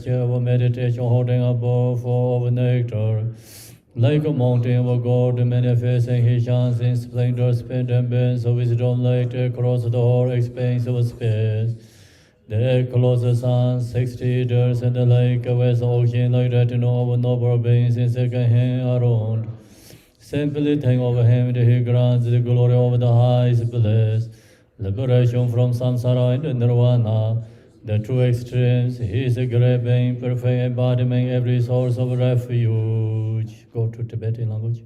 gesture of meditation holding a bowl full of nectar. Like a mountain of gold manifesting his shines in splendor, spent and bends of wisdom light across the whole expanse of space. The closer sun, 60 years and the lake west ocean like retinue of noble beings in second hand around. Simply think of him that he grants the glory of the highest bliss, liberation from samsara and nirvana, the true extremes. He is a great being, perfect embodying every source of refuge. Go to Tibetan language.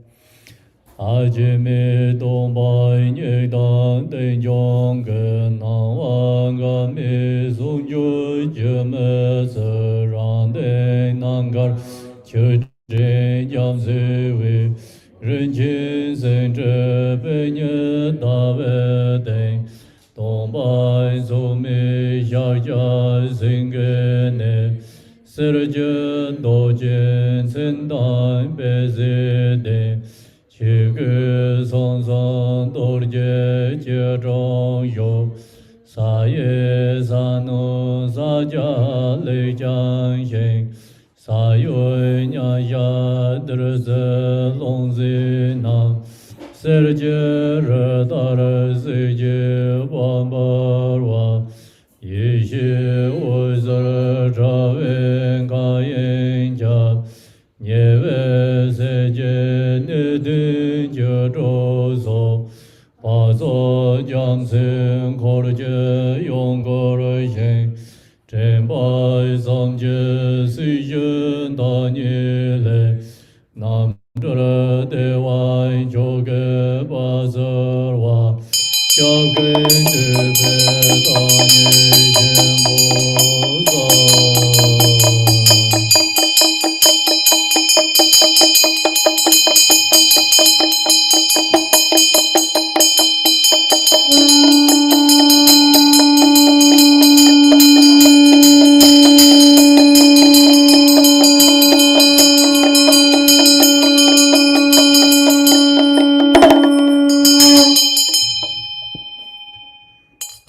Achi mi tongpa nye dang ten jong gen nang wang ga mi sung ju je me se rang ten nang gar che ten jam se we ren chin sen che pe nye da we ten tongpa su mi sha sha sing ge ne ser je do jen sen dan pe se ten Chi gu song song tor je che zhong yu sa ye sa nu sa jia lei jiang xin sa yu nya ya der ze long zi na ser je re da re zi je wan ba wa yi xi wu zi zha wen ga yin jia nye we se je ne de je zhou so pa zo jiang sen ko le je yong ko le xin chen bai sam je si yin da ni le nam zhe le de wai zhou ge ba zi wa xiao ge de be da ni jen bo za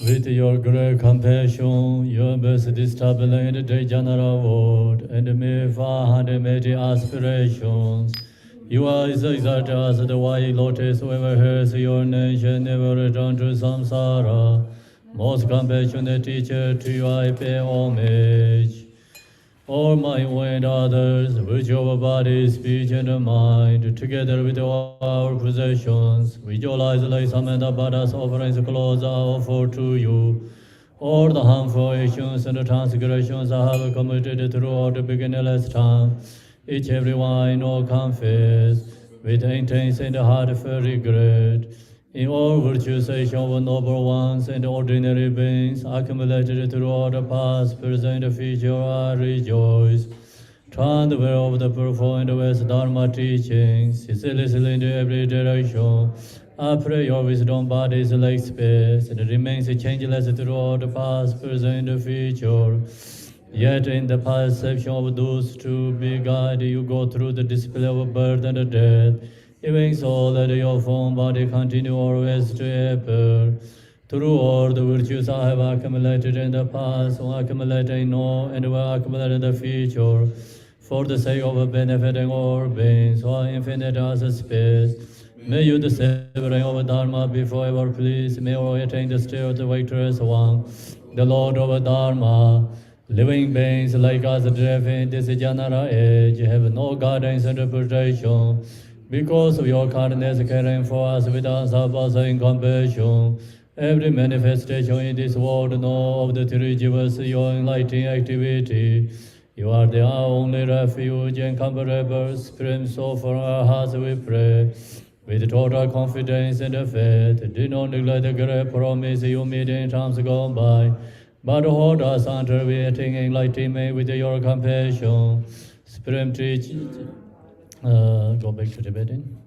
With your great compassion, your best distabling the degenerate world, and may 480 aspirations. You are as exalted as the white lotus, whoever hears your name shall never return to samsara. Most compassionate teacher, to you I pay homage. All my and others, with your body, speech, and mind, together with all our possessions, visualize like Samantha Buddha's offerings close are offered to you. All the harmful actions and transgressions I have committed throughout the beginningless time, each everyone I know confess, with intense and heartfelt regret. In all virtues, of noble ones and ordinary beings accumulated throughout the past, present, and future, I rejoice. Transfer of the profound West Dharma teachings, ceaselessly in every direction. I pray your wisdom bodies like space, and remains changeless throughout the past, present, and future. Yet in the perception of those to be guided, you go through the display of birth and death. Even so, let your form body continue always to appear. Through all the virtues I have accumulated in the past, will accumulate in now, and will accumulate in the future, for the sake of benefiting all beings, who are infinite as a space. May you, the savoring of Dharma, be forever pleased. May all attain the state of the victorious one, the Lord of Dharma. Living beings like us, driven in this general age, have no guidance and protection. Because of your kindness caring for us with unsurpassing compassion, every manifestation in this world know of the three jivas, your enlightening activity. You are the only refuge and comparable supreme soul for our hearts we pray. With total confidence and faith, do not neglect the great promise you made in times gone by, but hold us under waiting enlightenment with your compassion. Supreme teaching. Go back to Tibetan.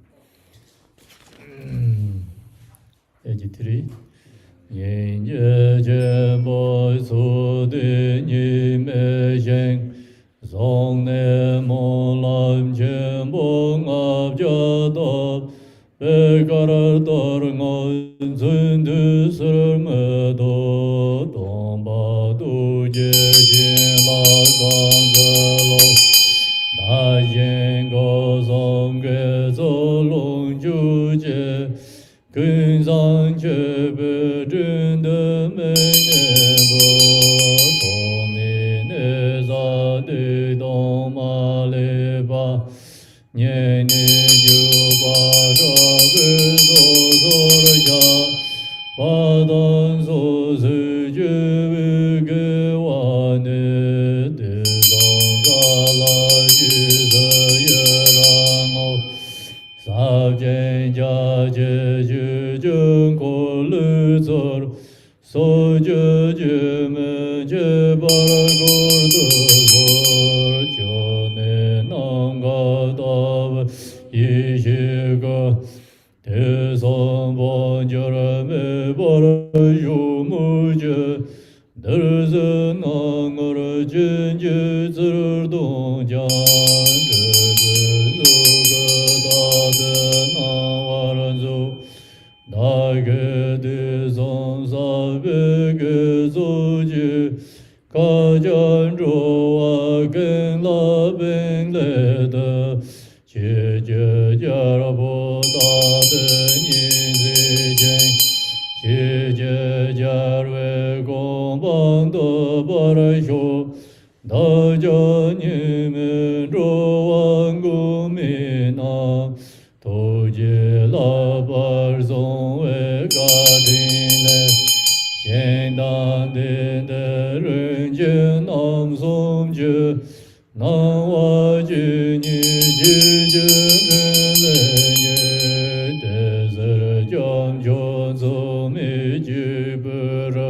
83. Yin ye je bo su de ni me shen song ne mo lam chen bo ngap ja do be gar dor ngo zun du sur me do dong ba du je jin la zang ge lo da yin go song ge zo long ju je kun zang che be jun de me ne bo tong ni ne za de dong ma le ba nye ni ju ba ra ge zo zo ra ya ba dan zo zu ju ge wa ne de dong za la ju ze ye ra ngo sa jen ja je ju jun ko lu zor so je je me je bar gor do zor jo ne nang ga da yi shi ga te son bon jor me bar yu mu je der ze nang or jin je zir dong jiang ge ge zu ge da de na war zu da ge de song sa be ge zu ji ka jan zhu wa gen la ben le de jie jie jia ra bo da de ni zi jian jie jie jia rui gong bang de ba ra xiu da jia ni men zhu wan gu mi na to jie la bar song wei ga din le xian dan din de ren jian nam song jie nan wa ji ni ji ji ren le nie de zer jiang jiang zu mi ji bu ra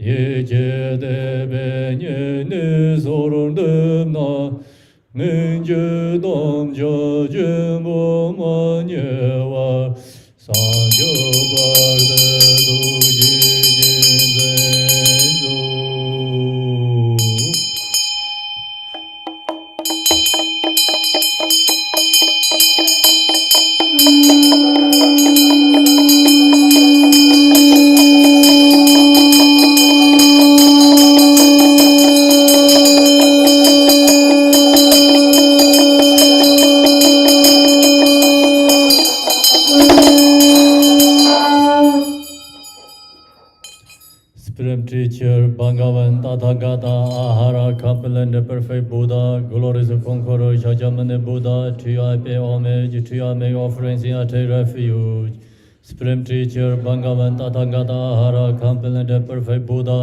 ye je de be nie ne so rong de na men je dong jia jian bo ma nie wa sang jiu bar de du ji jin zhen zu Supreme Teacher, Bhagavan, Tathagata, Ahara, Kaplan, the Perfect Buddha, Glorious Conqueror, Shachamane Buddha, to you I pay homage, to you I make offerings in your refuge. Supreme Teacher, Bhagavan, Tathagata, Ahara, Kaplan, the Perfect Buddha,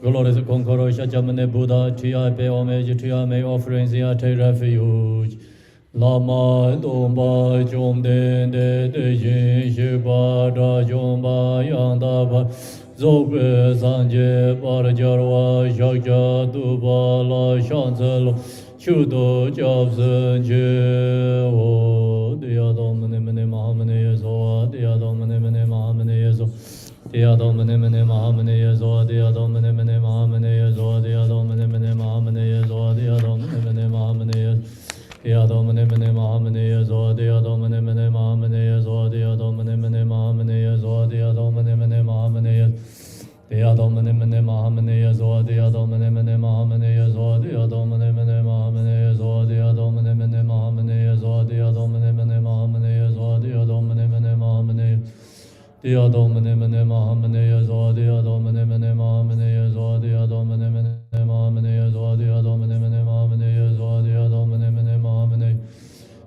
Glorious Conqueror, Shachamane Buddha, to you I pay homage, to you I make offerings in your refuge. Lama Domba Jom Den De Jin Shiba Da Jomba Yang Da Ba Zogbe Sanje Bar Jarwa Shakja Duba La Shanzel Shudo Jab Zen Je O Dia Domane Mene Mahamane Yezo Dia Domane Mene Mahamane Yezo Dia Domane Mene Mahamane Yezo Dia Domane Mene Mahamane Yezo Dia Domane Mene Mahamane Yezo Dia Domane Mene Mahamane Yezo Dia Domane Mene Mahamane Yezo Dia Domane Mene Mahamane Yezo Dia Domane Mene Mahamane Yezo Dia Domane Mene Mahamane Yezo Dia Domane Mene Mahamane Yezo Dia Domane Mene Mahamane Yezo Dia Domane Mene Mahamane Yezo Dia Domane Mene Mahamane Yezo Dia Domane Mene Mahamane Yezo Dia Domane Mene Mahamane Dia Domane Mene Mahamane Yezo Dia Domane Mene Mahamane Yezo Dia Domane Mene Mahamane Yezo Dia Domane Mene Mahamane Yezo Dia Domane Mene Mahamane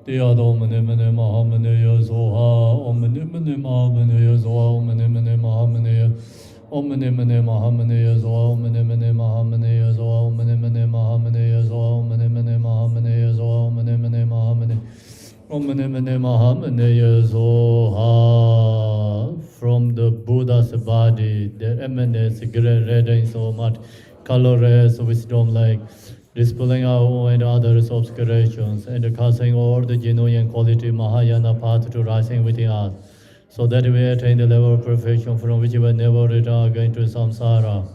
Dia Domane Mene Mahamane Yezo Ha Om Mene Mene Mahamane Yezo Om Mene Mene Mahamane Om Mene Mene Mahamane Yezo Om Mene Mene Mahamane Yezo Om Mene Mene Mahamane Yezo Om Mene Mene Mahamane Yezo Om Mene Mene Mahamane Om Mene Mene Mahamane Yezo Ha. From the Buddha's body, there emanates great radiance so much colorless wisdom, like dispelling our own and others' obscurations and casting all the genuine quality Mahayana path to rising within us, so that we attain the level of perfection from which we will never return again to samsara.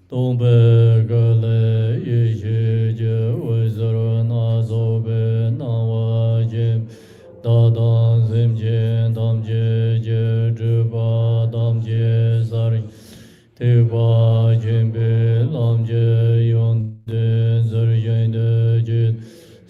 Tombe gale yishe je wizara na zobe na wajim da dan zim je dam je je driba dam je sari te ba jimbe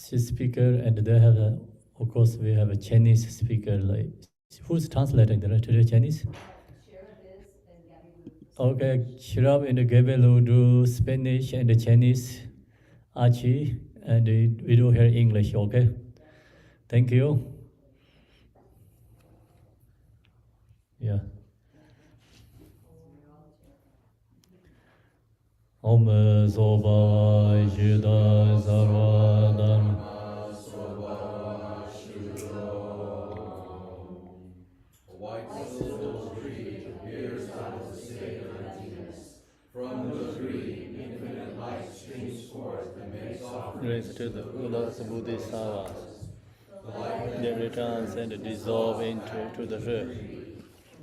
speaker, and they have, of course, we have a Chinese speaker. Like, who's translating today? Chinese? Okay, Shirab and Gebelu do Spanish and Chinese, Achi, and we do hear English, okay? Thank you. Yeah. Om Soba Shida Sarva Dharma. A white silver tree appears out of the state of emptiness. From the tree, infinite light streams forth and makes offerings To the Buddha's Bodhisattvas. The light Then returns and dissolves into the earth.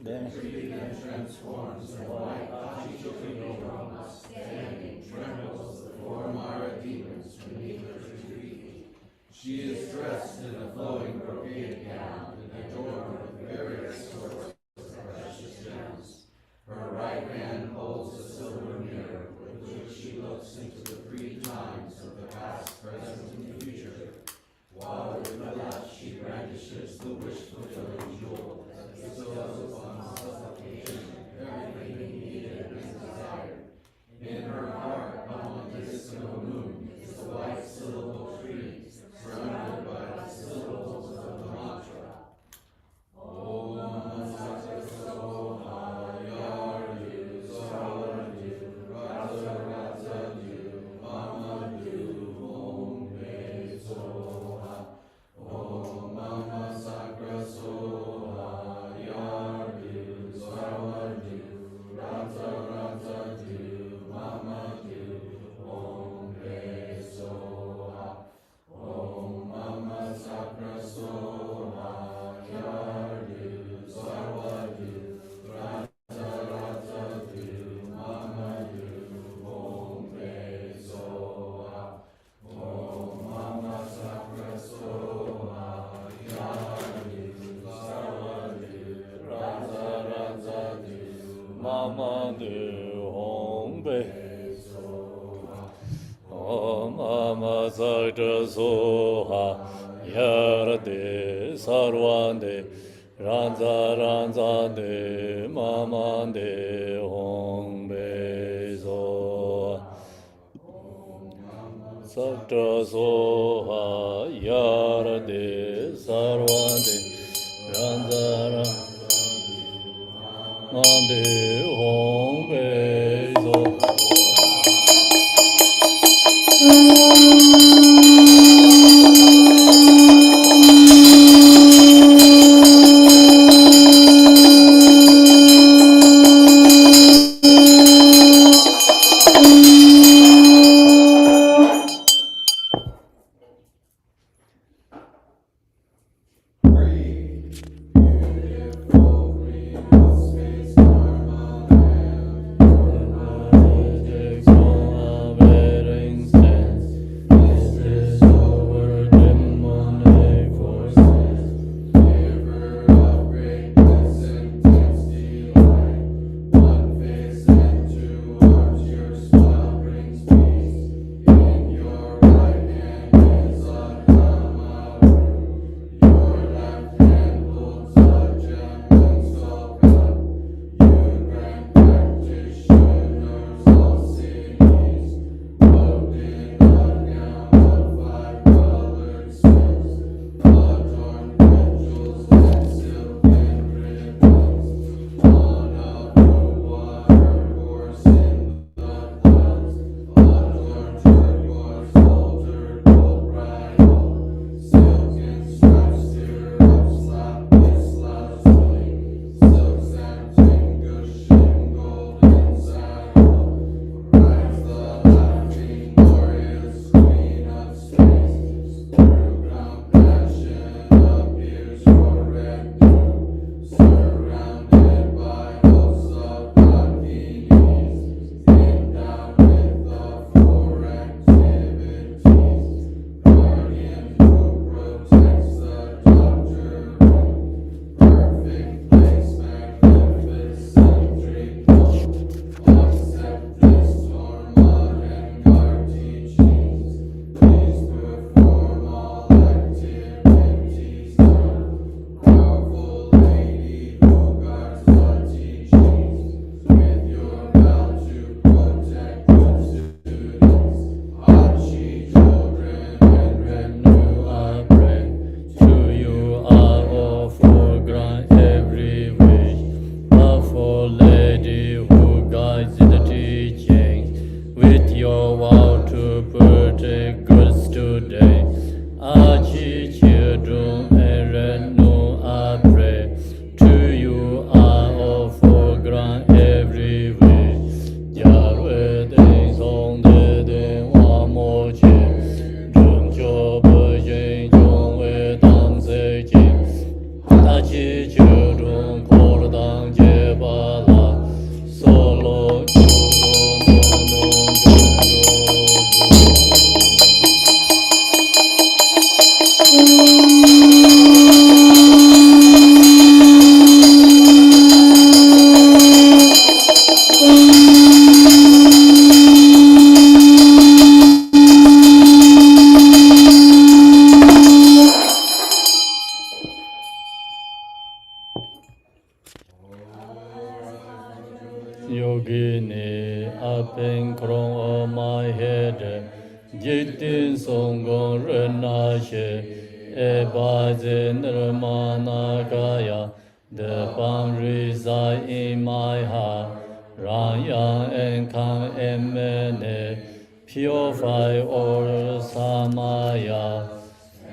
Then tree then transforms and white Achi Drolma, standing, trembles the four Mara demons beneath her 2 feet. She is dressed in a flowing brocade gown and adorned with various sorts of precious gems. Her right hand holds a silver mirror with which she looks into the 3 times of the past, present, and future, while with the left she brandishes the wish-fulfilling jewel that bestows upon supplication everything needed and desired. In her heart, upon the disco moon, is the white syllable tree, surrounded by the syllables of the mantra. Om Sat Soha Yardu Sarvadu Raja Raja Du Mama Du Om Be Soha Om Mama Sakra Soha Yardu Sarvadu Raja Raja Du Mama Du Om Be Soha Om Mama Sakra Soha Yardu Sarvadu Raja Raja Du Mama Du Om Be Soha Om Mama Sakra Soha Yardu Sarvadu Raja Raja Du Mama Du Hong Be. Om Mama Sakra Soha Yarde Sarvande Ranza Ranza De Mama De Hong Be Soha Sakra Soha Yarde Sarvande Ranza Ranza De Hong Be Soha. Beautiful green space, Dharma land. take goods today. Achi children and Renu, I pray. To you I offer grant every way. Yarwe ding song de ding wa mo che. Drum cho bu yin chung we dang se jing. Achi children kor dang je ba la. Solo Yogini up in crown of my head, Jitin Songon Renashe, Ebazin Ramanagaya, the palm reside in my heart, Ranya and Kang Emene, purify all Samaya,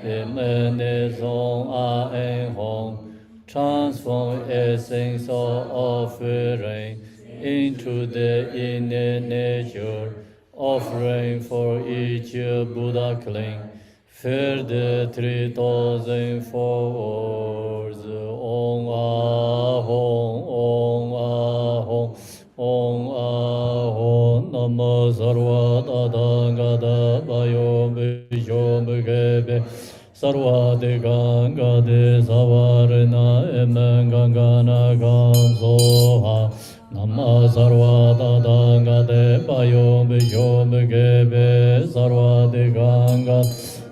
Emene Song A and Hong, transform essence of offering into the inner nature, offering for each Buddha cling. Fill the 3,000 forwards. Om Ahom, Om Ahom, Om Ahom. Namo Sarva Tadangada Bayo Bisho Mugebe. Sarva de Ganga de Savarna Emen Gangana Gamsoha. Nama sarva tadanga de bayo bisho mugebe sarva de ganga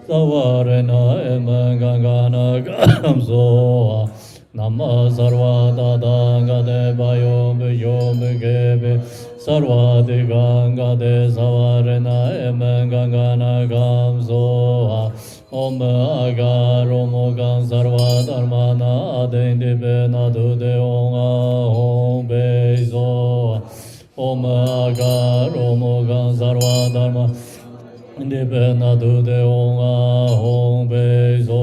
savarena ema gangana gamsoa. Nama sarva tadanga de bayo bisho mugebe sarva de ganga de savarena ema gangana gamsoa. Om agar om gan sarva dharmana aden de benadu de om ahom bezo. Om agar om gan sarva dharma de benadu de om ahom bezo.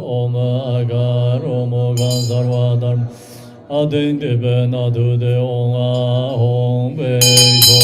Om agar om gan sarva dharma aden de benadu de om ahom bezo.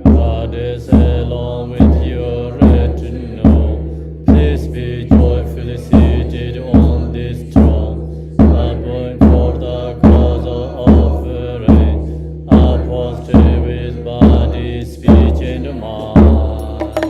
Goddess In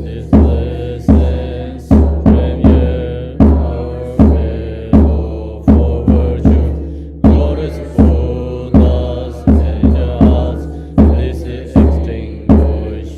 this blessed premier, our fellow for virtue, glorious Buddhas and us, please extinguish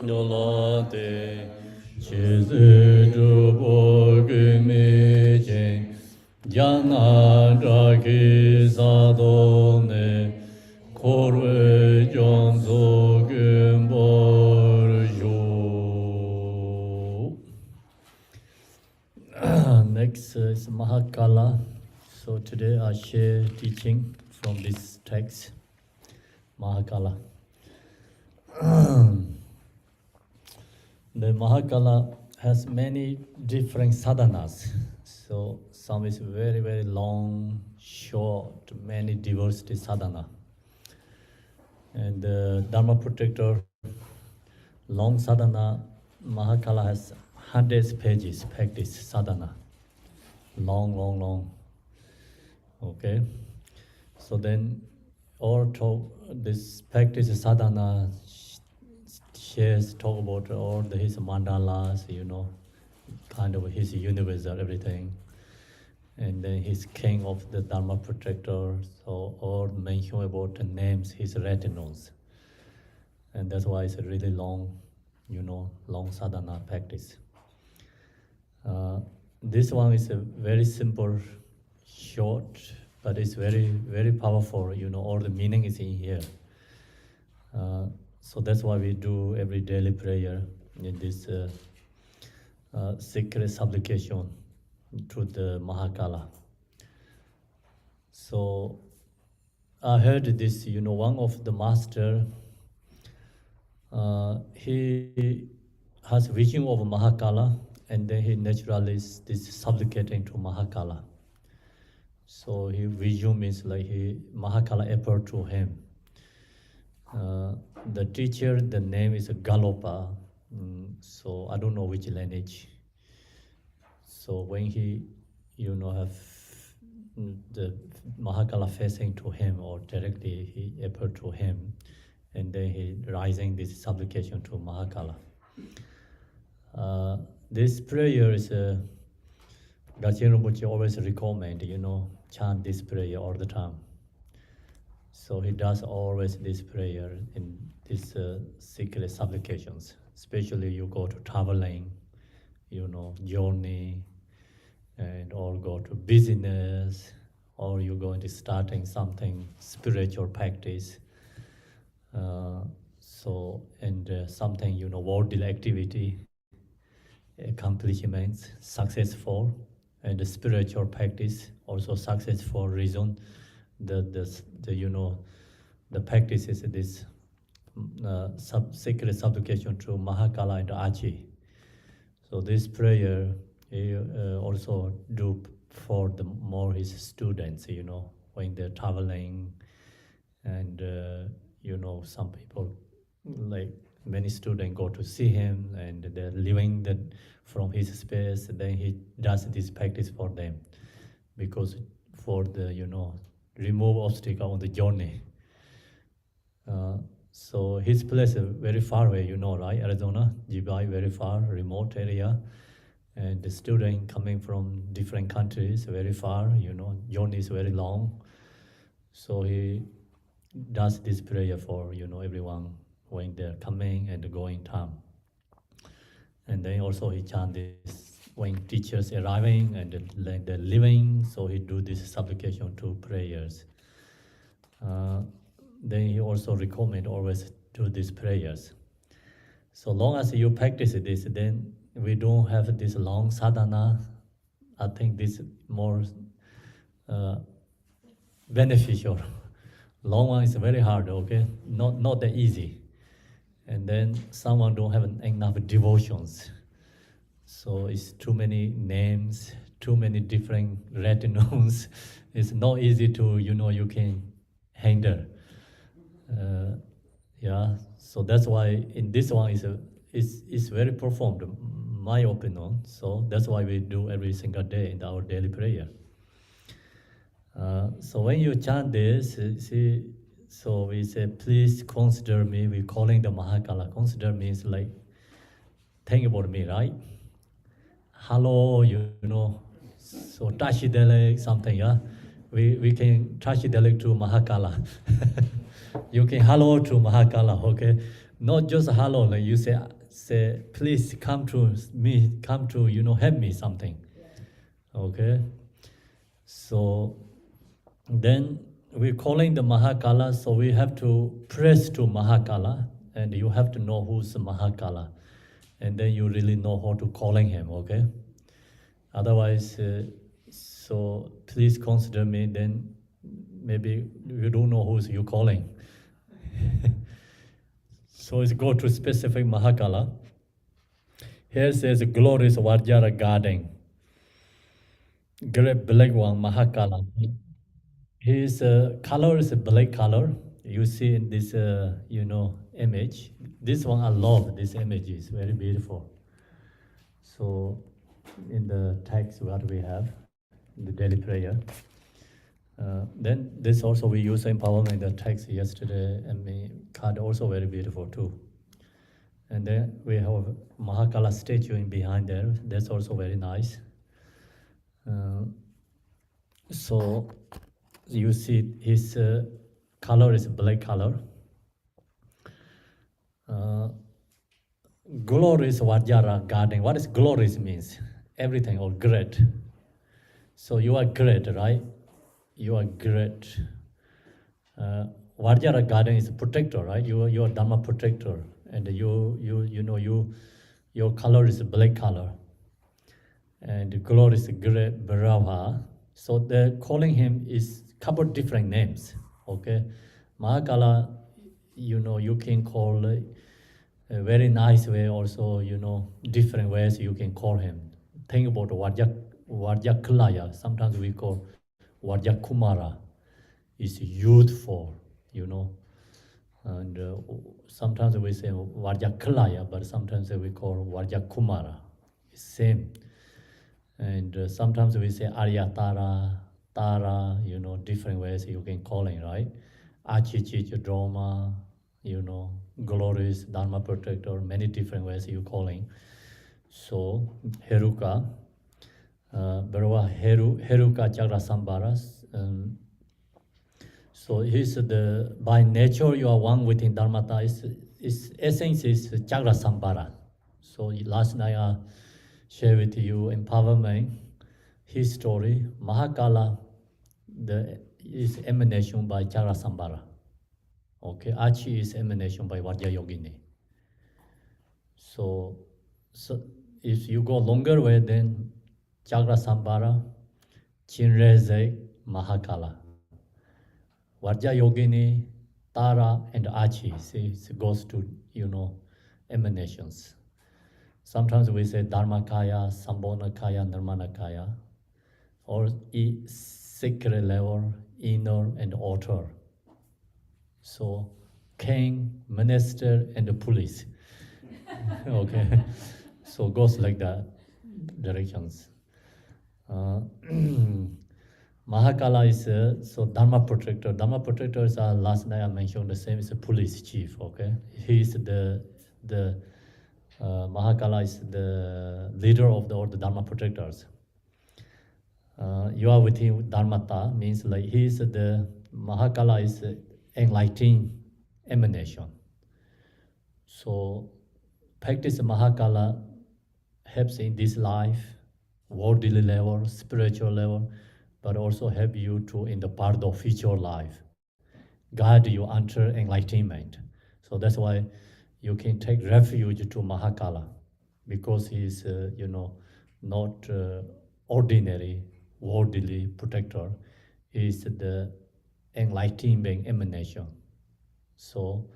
Dolate, Chizu Drupo Gumi Jing, Jana Draki Sadone, Korwe Jonzo Gumbor Jo. Next is Mahakala. So today I share teaching from this text, Mahakala. The Mahakala has many different sadhanas. So some is very, very long, short, many diversity sadhana. And the Dharma Protector, long sadhana, Mahakala has hundreds pages practice sadhana. Long, long, long. Okay. So then all talk, this practice sadhana shares talk about all his mandalas, kind of his universal everything. And then he's king of the Dharma Protector, so all mention about the names, his retinues. And that's why it's a really long, long sadhana practice. This one is a very simple, short, but it's very, very powerful, all the meaning is in here. So that's why we do every daily prayer in this secret supplication to the Mahakala. So I heard this, one of the master, he has vision of Mahakala, and then he naturally is this supplicating to Mahakala. So his vision means like Mahakala appeared to him. The teacher, the name is Galopa, so I don't know which lineage. So when he, have the Mahakala facing to him or directly he appeared to him, and then he rising this supplication to Mahakala. This prayer is Dachen Rinpoche always recommend, chant this prayer all the time. So he does always this prayer in these secret supplications. Especially you go to traveling, journey, and or go to business, or you go into starting something spiritual practice. Something worldly activity, accomplishments, successful, and the spiritual practice also successful reason. The practice is this secret supplication to Mahakala and Achi. So this prayer he also do for the more his students, when they're traveling, and some people, like many students, go to see him, and they're living from his space. Then he does this practice for them, because for the remove obstacle on the journey. So his place is very far away, right? Arizona, Jibai, very far, remote area. And the student coming from different countries, very far, journey is very long. So he does this prayer for, everyone when they're coming and going time. And then also he chant this when teachers arriving and they're leaving, so he do this supplication to prayers. Then he also recommend always do these prayers. So long as you practice this, then we don't have this long sadhana. I think this more beneficial. Long one is very hard, okay? Not that easy. And then someone don't have enough devotions. So it's too many names, too many different retinues. It's not easy to, you can handle. So that's why in this one is very profound, my opinion. So that's why we do every single day in our daily prayer. So when you chant this, so we say, please consider me. We're calling the Mahakala. Consider means like, think about me, right? Hello, so Tashidele something, yeah? We can Tashidele to Mahakala. You can hello to Mahakala, okay? Not just hello, like you say, say, please come to me, come to, help me something. Okay? So then we're calling the Mahakala, so we have to press to Mahakala, and you have to know who's Mahakala. And then you really know how to calling him, okay? Otherwise, so please consider me, then maybe you don't know who's you calling. So it's go to specific Mahakala. Here says glorious Vajra garden. Great black one, Mahakala. His color is a black color. You see in this, image. This one I love. This image is very beautiful. So, in the text what we have, in the daily prayer. Then this also we use empowerment in the text yesterday, and the card also very beautiful too. And then we have Mahakala statue in behind there. That's also very nice. So you see his color is black color. Glorious Vajra garden. What is glorious means? Everything or great. So you are great, right? You are great. Vajra garden is a protector, right? You are Dharma protector, and your color is black color, and glory is great Brahma. So they're calling him is couple different names. Okay, Mahakala, you can call a very nice way. Also, different ways you can call him. Think about Vajaklaya. Sometimes we call Vajakumara. Is youthful, and sometimes we say Vajaklaya, but sometimes we call Vajakumara. It's same. And sometimes we say Aryatara, Tara, different ways you can call it, right? Achi, Drolma, glorious Dharma protector, many different ways you calling. So Heruka, Barwa Heruka Chagra Sambaras. So he's by nature you are one within Dharmata. Its essence is Chagra Sambara. So last night I shared with you empowerment, his story. Mahakala is emanation by Chagra Sambara. Okay, Achi is emanation by Vajra Yogini. So if you go longer way, then Chagra Sambara, Chinreze, Mahakala. Vajra Yogini, Tara, and Achi. See, it goes to, emanations. Sometimes we say Dharmakaya, Sambhonakaya, Nirmanakaya, or secret level, inner, and outer. So, king, minister, and the police. Okay, so goes like that, directions. Mahakala is so Dharma protector. Dharma protectors are last night I mentioned the same as a police chief. Okay, he is the Mahakala is the leader of all the Dharma protectors. You are with him, Dharmata means like he is the Mahakala is enlightening emanation. So practice Mahakala helps in this life, worldly level, spiritual level, but also help you to in the part of future life, guide you under enlightenment. So that's why you can take refuge to Mahakala, because he is, not ordinary worldly protector. He is the enlightening emanation. So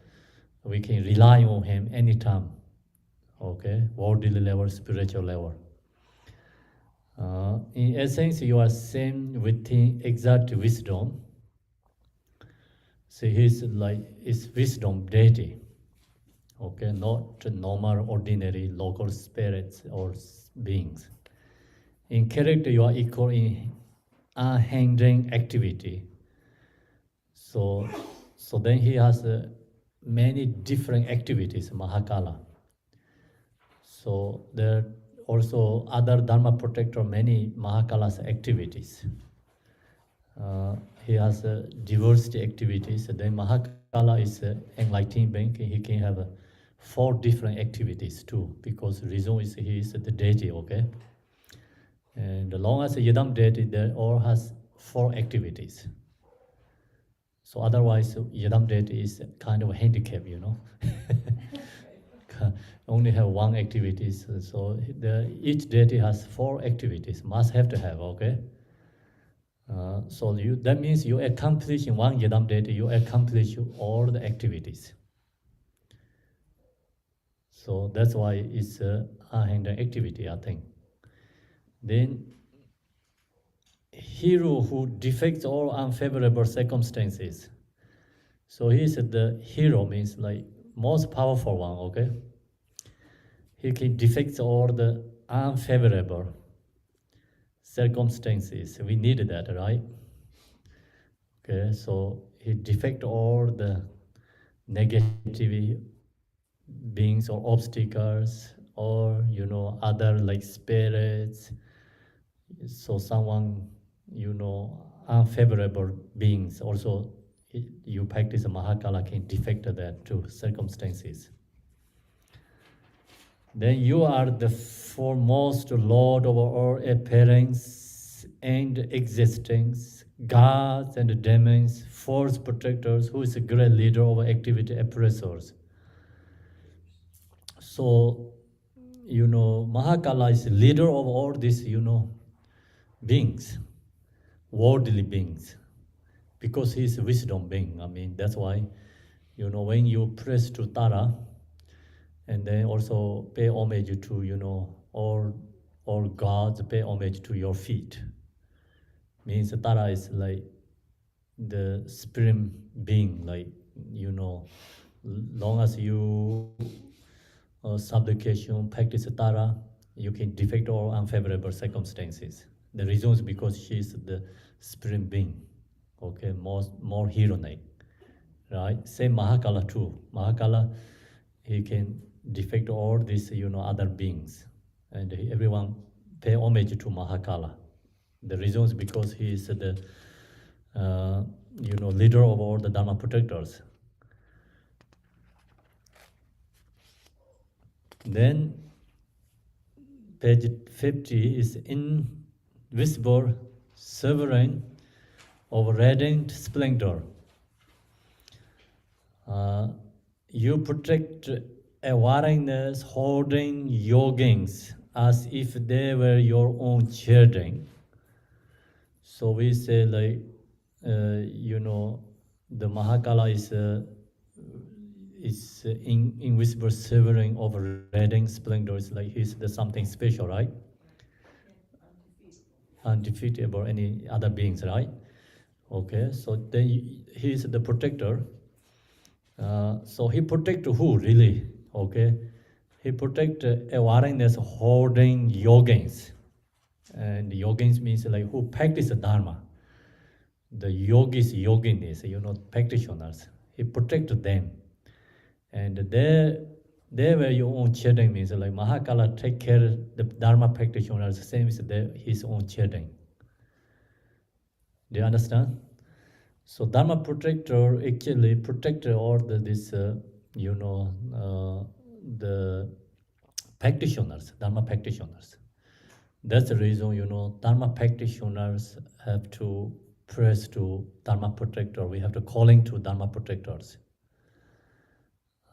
we can rely on him anytime. Okay, worldly level, spiritual level. In essence, you are same within exact wisdom. See, he's like is wisdom deity. Okay, not normal, ordinary, local spirits or beings. In character, you are equal in unhindering activity. So then he has many different activities, Mahakala. So there also other Dharma protector, many Mahakala's activities. He has diversity activities. Then Mahakala is enlightening being. He can have 4 different activities too, because reason is he is the deity, okay? And as long as a Yidam deity, there all has 4 activities. So otherwise, Yidam deity is kind of a handicap, Only have 1 activities. So each deity has 4 activities, must have to have, okay? So that means you accomplish in 1 Yidam deity, you accomplish all the activities. So that's why it's a Ahenda activity, I think. Then, hero who defects all unfavorable circumstances. So he said the hero means like most powerful one, okay? He can defect all the unfavorable circumstances. We need that, right? Okay, so he defect all the negative beings or obstacles or other like spirits. So someone unfavorable beings also you practice Mahakala can defect that to circumstances. Then you are the foremost Lord over all appearance and existence, gods and demons, force protectors, who is a great leader over activity oppressors. So, Mahakala is leader of all these, beings, worldly beings, because he is a wisdom being. I mean, that's why, when you press to Tara, and then also pay homage to, all gods pay homage to your feet. Means Tara is like the supreme being, like, long as you supplication, practice Tara, you can defect all unfavorable circumstances. The reason is because she is the supreme being, okay, more hero-like, right? Same Mahakala too. Mahakala, he can defect all these, other beings, and everyone pay homage to Mahakala. The reason is because he is the, leader of all the Dharma protectors. Then, page 50 is invisible, sovereign, of radiant splendor. You protect awareness holding yogins as if they were your own children. So we say like, the Mahakala is invisible sovereign of radiant splendor. It's like he's the something special, right? Undefeatable any other beings, right? Okay, so then he is the protector. So he protect who really? Okay, he protect awareness holding yogins, and yogins means like who practice Dharma. The yogis, yoginis, practitioners. He protect them, and they were your own children. Means like Mahakala take care the Dharma practitioners same as his own children. Do you understand? So Dharma protector actually protect all the practitioners, Dharma practitioners. That's the reason, Dharma practitioners have to press to Dharma protector. We have to calling to Dharma protectors.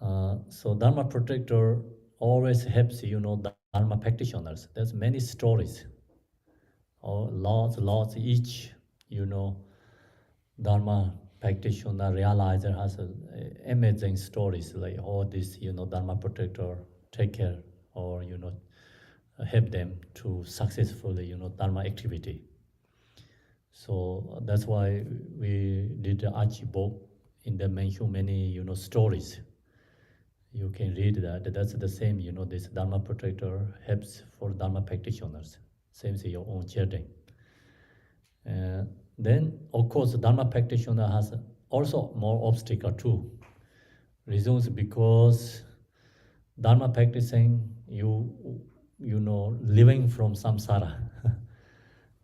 So Dharma protector always helps, Dharma practitioners. There's many stories, or lots, each, Dharma practitioner realizer has amazing stories like all this, Dharma protector take care or, help them to successfully, Dharma activity. So that's why we did the Achi book. In the mention many, stories. You can read that. That's the same, this Dharma protector helps for Dharma practitioners. Same as your own children. Then, of course, Dharma practitioner has also more obstacle too. Reasons because Dharma practicing, living from samsara.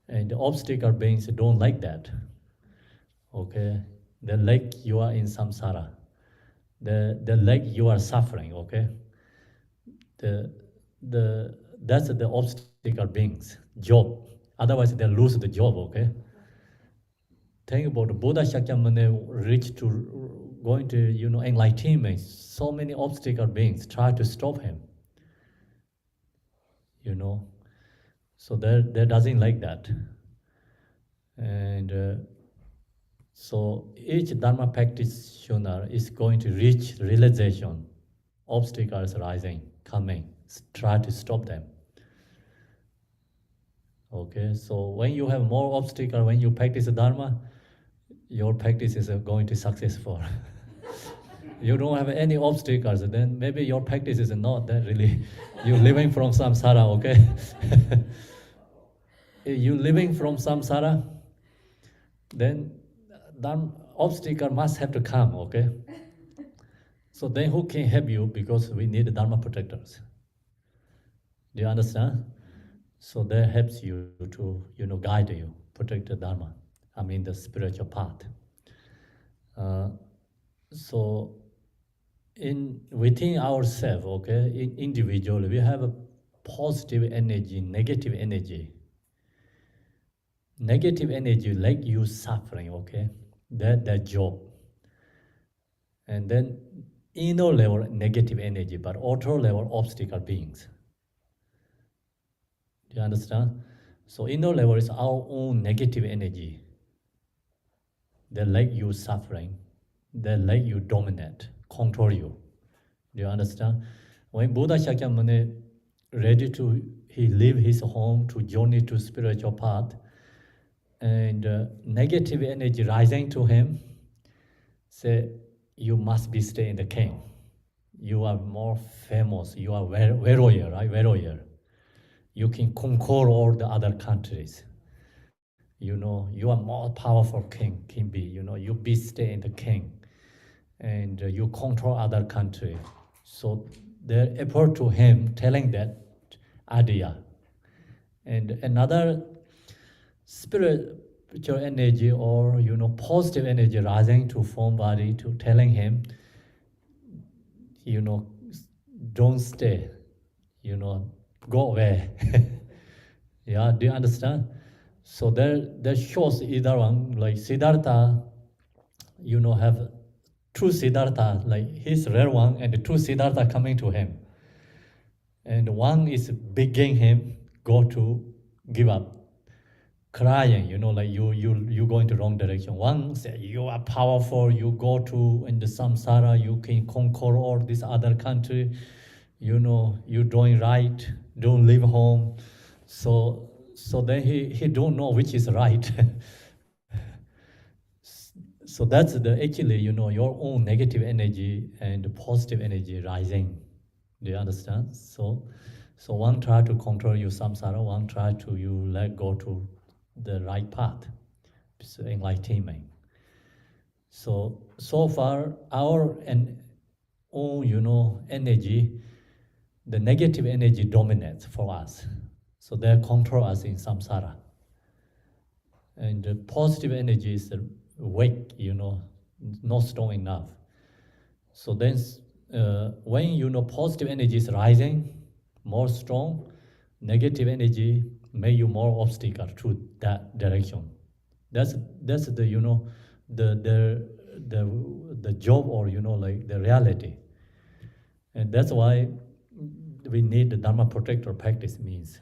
And the obstacle beings don't like that. Okay? They like you are in samsara. the leg you are suffering, okay? That's the obstacle beings, job. Otherwise they lose the job, okay? Think about Buddha Shakyamuni reached to going to enlightenment. So many obstacle beings try to stop him. So there doesn't like that. And so each Dharma practitioner is going to reach realization. Obstacles rising, coming, try to stop them. Okay, so when you have more obstacle, when you practice Dharma, your practice is going to successful. You don't have any obstacles, then maybe your practice is not that really. You're living from samsara, okay? You living from samsara, then obstacle must have to come, okay? So then who can help you? Because we need Dharma protectors. Do you understand? So that helps you to, guide you, protect the Dharma. I mean the spiritual path. So within ourselves, okay, individually, we have a positive energy, negative energy. Negative energy like you suffering, okay? That job. And then inner level negative energy, but outer level obstacle beings. Do you understand? So inner level is our own negative energy. They like you suffering. They like you dominate, control you. Do you understand? When Buddha Shakyamuni he leave his home to journey to spiritual path, and negative energy rising to him, say, you must be stay in the king. You are more famous. You are warrior, right? Warrior. You can conquer all the other countries. You are more powerful king, can be. You be stay in the king, and you control other country. So their effort to him telling that idea. And another spiritual energy or positive energy rising to form body to telling him, don't stay, go away. Yeah, do you understand? So there shows either one, like Siddhartha, have two Siddhartha, like his real one and the two Siddhartha coming to him. And one is begging him, go to give up, crying, like you go into wrong direction. One say, you are powerful, you go to in the samsara, you can conquer all this other country, you're doing right, don't leave home. So then he don't know which is right. So that's actually, your own negative energy and positive energy rising. Do you understand? So one try to control you samsara, one try to you let go to the right path, so enlightenment. So far our own, energy, the negative energy dominates for us. So they control us in samsara. And the positive energy is weak, not strong enough. So then when positive energy is rising, more strong, negative energy make you more obstacle to that direction. That's the the job or like the reality. And that's why we need the Dharma protector practice means.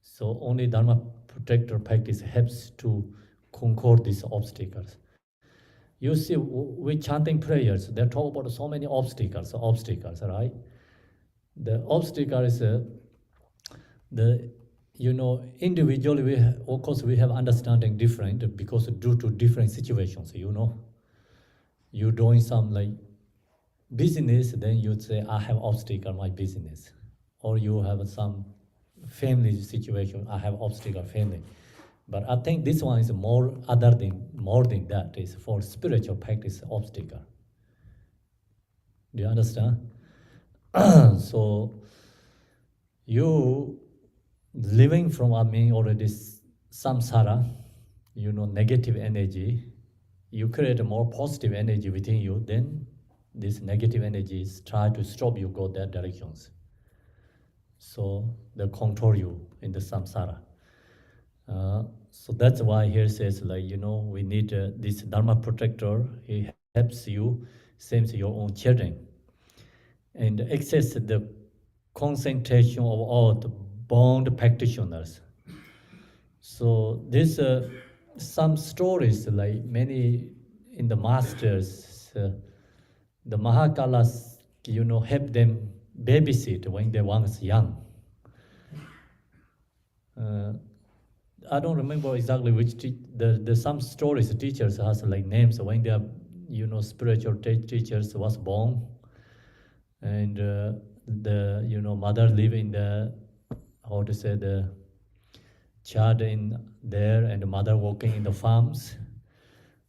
So only Dharma protector practice helps to conquer these obstacles. You see, we chanting prayers, they talk about so many obstacles, right? The obstacle is individually of course we have understanding different because due to different situations, you're doing some like business, then you'd say, I have obstacle my business. Or you have some family situation, I have obstacle family. But I think this one is more than that, is for spiritual practice obstacle. Do you understand? So you living from already samsara, negative energy, you create a more positive energy within you, then these negative energies try to stop you go that directions. So they control you in the samsara. So that's why here says like, we need this Dharma protector. He helps you, same as your own children. And access the concentration of all the bound practitioners. So this some stories like many in the masters, the Mahakalas, help them babysit when they once young. I don't remember exactly which the some stories teachers has like names when they are spiritual teachers was born, and the mother live in the how to say the child in there and the mother working in the farms,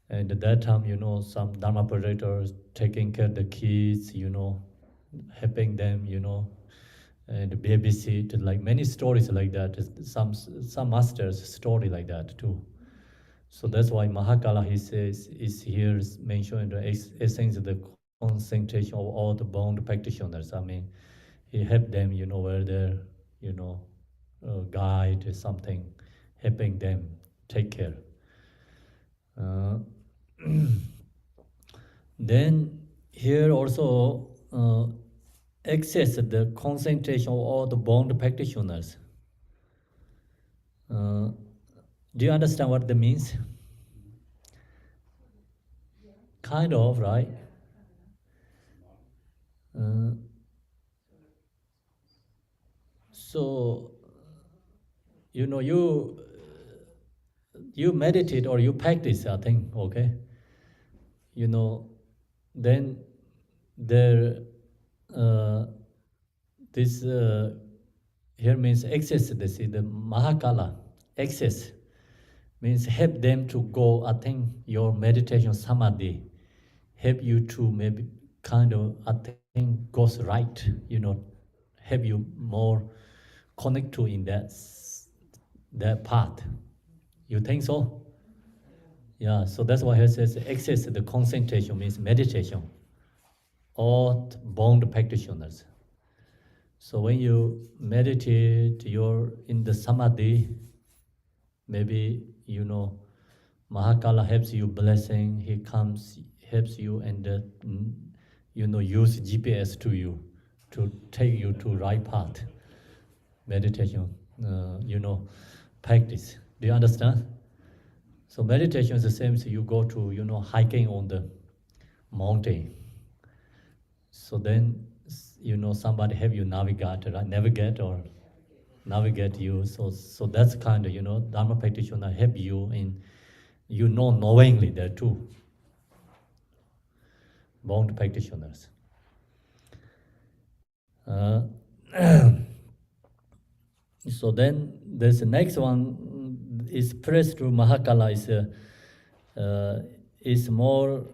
and at that time some dharma protectors taking care of the kids, helping them, and babysit, like many stories like that. Some masters story like that too. So that's why Mahakala, he says, is here mentioned the essence of the concentration of all the bound practitioners. I mean, he helped them, where they're, guide or something, helping them take care. Uh, then here also access the concentration of all the bound practitioners. Do you understand what that means? Kind of, right? So, you meditate or you practice, I think, okay? Then there, this here means access. This is the Mahakala. Access means help them to go. I think your meditation samadhi help you to maybe kind of, I think, goes right. Help you more connect to in that path. You think so? Yeah. So that's why he says access the concentration means meditation. All bound practitioners. So when you meditate, you're in the samadhi, maybe, Mahakala helps you blessing, he comes, helps you and, use GPS to you, to take you to right path, meditation, practice. Do you understand? So meditation is the same as you go to, hiking on the mountain. So then, somebody help you navigate, right? Navigate you. So that's kind of, Dharma practitioner help you in, knowingly there too. Bound practitioners. So then there's the next one is praise to Mahakala is more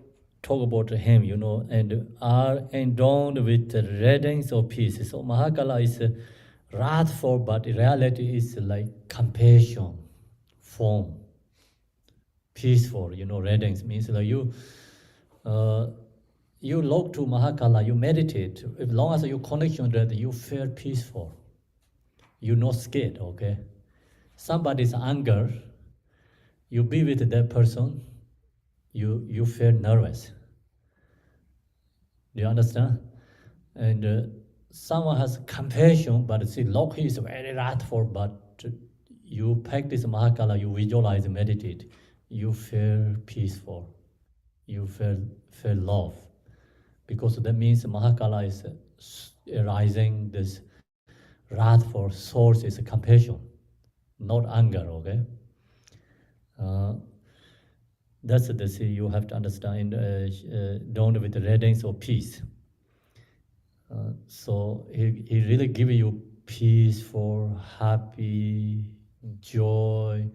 talk about him, and are endowed with radiance of peace. So Mahakala is wrathful, but in reality is like compassion form. Peaceful, radiance means like you look to Mahakala, you meditate. As long as you connection that you feel peaceful, you're not scared, okay? Somebody's anger, you be with that person, you feel nervous. Do you understand? And someone has compassion, but see, look, he is very wrathful, but you practice Mahakala, you visualize, meditate, you feel peaceful, you feel love. Because that means Mahakala is arising, this wrathful source is compassion, not anger, okay? That's the see you have to understand, dawned with the radiance of peace. So he really give you peaceful, happy, joy,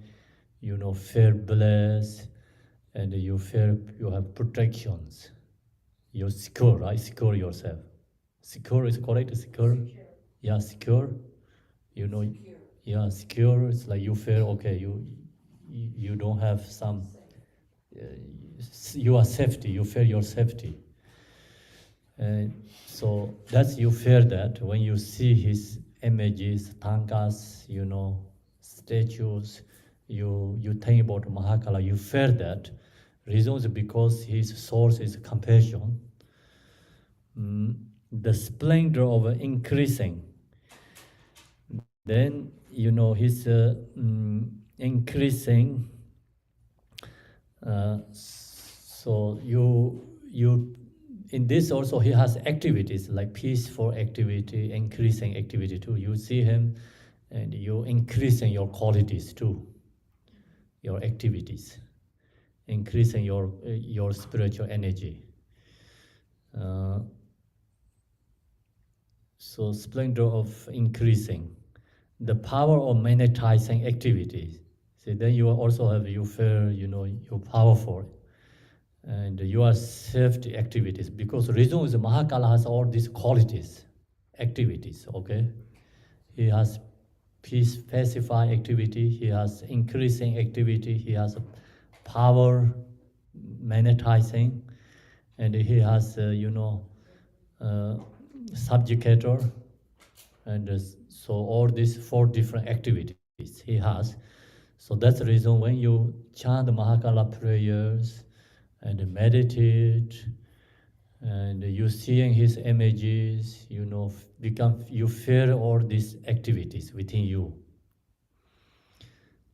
feel blessed, and you feel you have protections. You're secure, right? Secure yourself. Secure is correct, secure? Yeah, secure. Secure. Yeah, secure. It's like you feel okay. You don't have some. You are safety. You feel your safety. So that's you fear that when you see his images, tankas, statues, you think about Mahakala, you fear that. Reason is because his source is compassion. The splendor of increasing. Then his increasing. So you in this also he has activities like peaceful activity, increasing activity too. You see him, and you increasing your qualities too, your activities, increasing your spiritual energy. So splendor of increasing, the power of monetizing activities. See, then you also have you feel you're powerful, and you are safety activities, because reason is Mahakala has all these qualities, activities. Okay, he has peace, pacify activity. He has increasing activity. He has power, monetizing, and he has subjugator, and so all these four different activities he has. So that's the reason when you chant Mahakala prayers and meditate, and you seeing his images, you feel all these activities within you,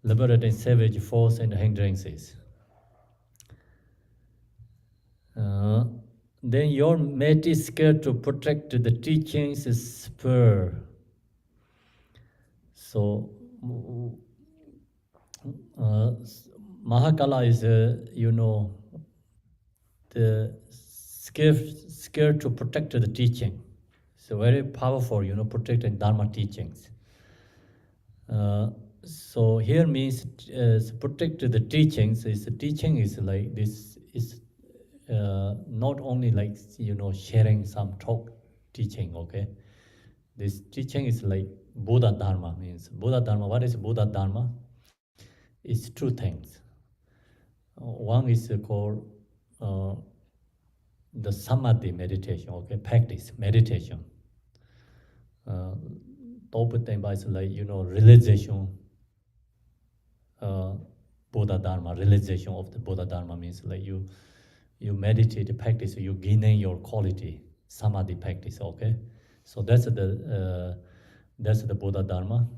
liberating savage force and hindrances. Uh, then your mate is scared to protect the teachings spur. So Mahakala is, the scared to protect the teaching. So very powerful, protecting Dharma teachings. So here means protect the teachings. The teaching is like this is not only like sharing some talk teaching. Okay, this teaching is like Buddha Dharma. Means Buddha Dharma. What is Buddha Dharma? It's two things. One is called the samadhi meditation. Okay, practice meditation. Top thing is like realization. Buddha Dharma, realization of the Buddha Dharma means like you meditate, practice, you gaining your quality, samadhi practice. Okay, so that's the Buddha Dharma.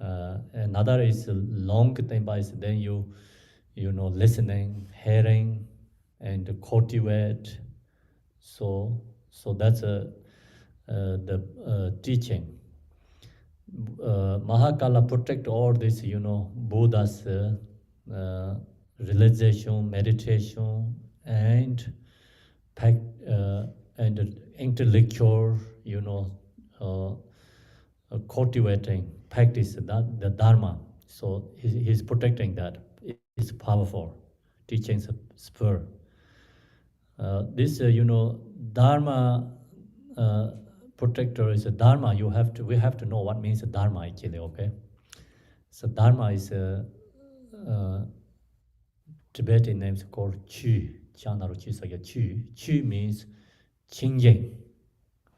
Another is long thing, but then you listening, hearing, and cultivate. So that's the teaching. Mahakala protect all this, Buddha's realization, meditation, and and intellectual, cultivating practice that the Dharma. So he's protecting that. It's powerful. Teaching spur. This Dharma protector is a Dharma. We have to know what means a Dharma actually. Okay, so Dharma is a Tibetan name is called Chu. Chanaro Chu Sagya Chu. Chu means changing.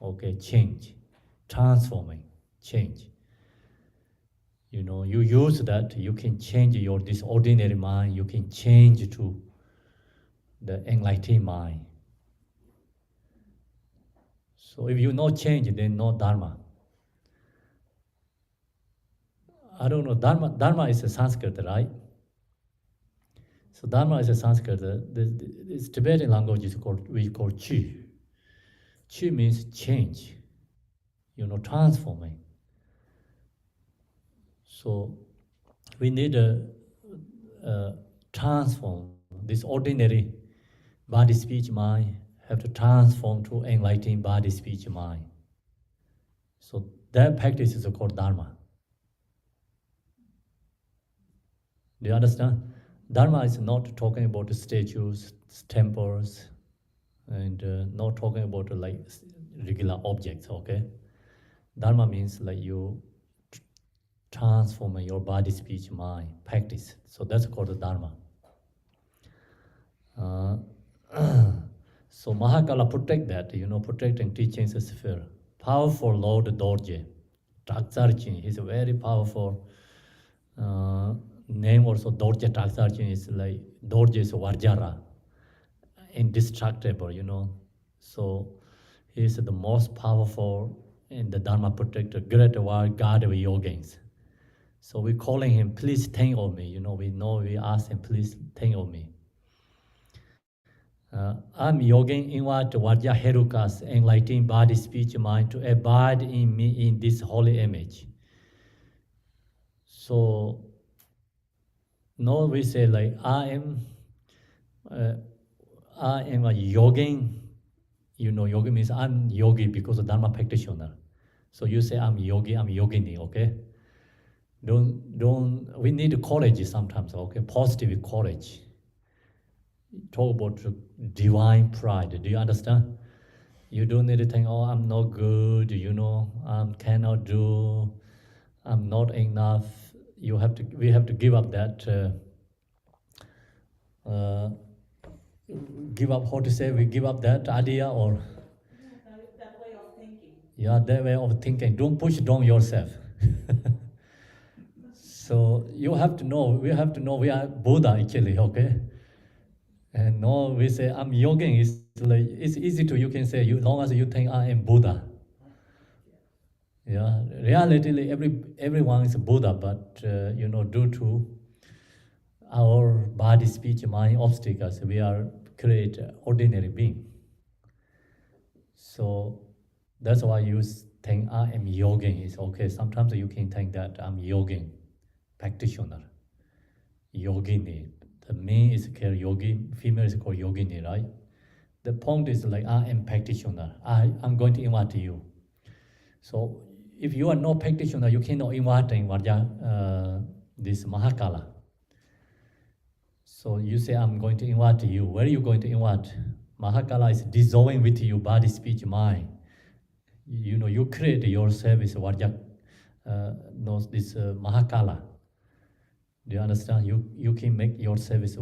Okay, change, transforming, change. You use that, you can change your this ordinary mind, you can change to the enlightened mind. So if you no change, then no Dharma. I don't know, Dharma is a Sanskrit, right? So Dharma is a Sanskrit. This Tibetan language is we call Chu. Chu means change, transforming. So we need to transform this ordinary body, speech, mind, have to transform to enlightened body, speech, mind. So that practice is called Dharma. Do you understand? Dharma is not talking about statues, temples, and not talking about like regular objects, okay? Dharma means like you transform your body, speech, mind, practice. So that's called the Dharma. So Mahakala protect that, protecting teachings sphere. Powerful Lord Dorje, Traksarchin, he's a very powerful name also. Dorje Traksarchin is like, Dorje is Varjara, indestructible. So he's the most powerful in the Dharma protector, great God of yogins. So we're calling him, please tangle me. We ask him, please tangle me. I'm yogin inward Vajja Herukas, enlightening body, speech, mind to abide in me in this holy image. So, no, we say like, uh, I am a yogin. Yogi means I'm yogi because of Dharma practitioner. So you say I'm yogi, I'm yogini, okay? We need courage sometimes, okay? Positive courage. Talk about divine pride. Do you understand? You don't need to think, oh, I'm not good, I cannot do, I'm not enough. We have to give up that, we give up that idea or. That way of thinking. Yeah, that way of thinking. Don't push down yourself. So we have to know we are Buddha actually, okay? And no, we say I'm yogin. It's easy to, you can say, long as you think I am Buddha. Yeah, reality, everyone is Buddha, but due to our body, speech, mind obstacles, we are create ordinary being. So that's why you think I am yogin. It's okay. Sometimes you can think that I'm yogin, practitioner, yogini. The male is called yogi, female is called yogini, right? The point is like I am practitioner. I'm going to invite you. So if you are no practitioner, you cannot invite this Mahakala. So you say, I'm going to invite you. Where are you going to invite? Mahakala is dissolving with you, body, speech, mind. You create your service, knows this Mahakala. Do you understand? You can make your service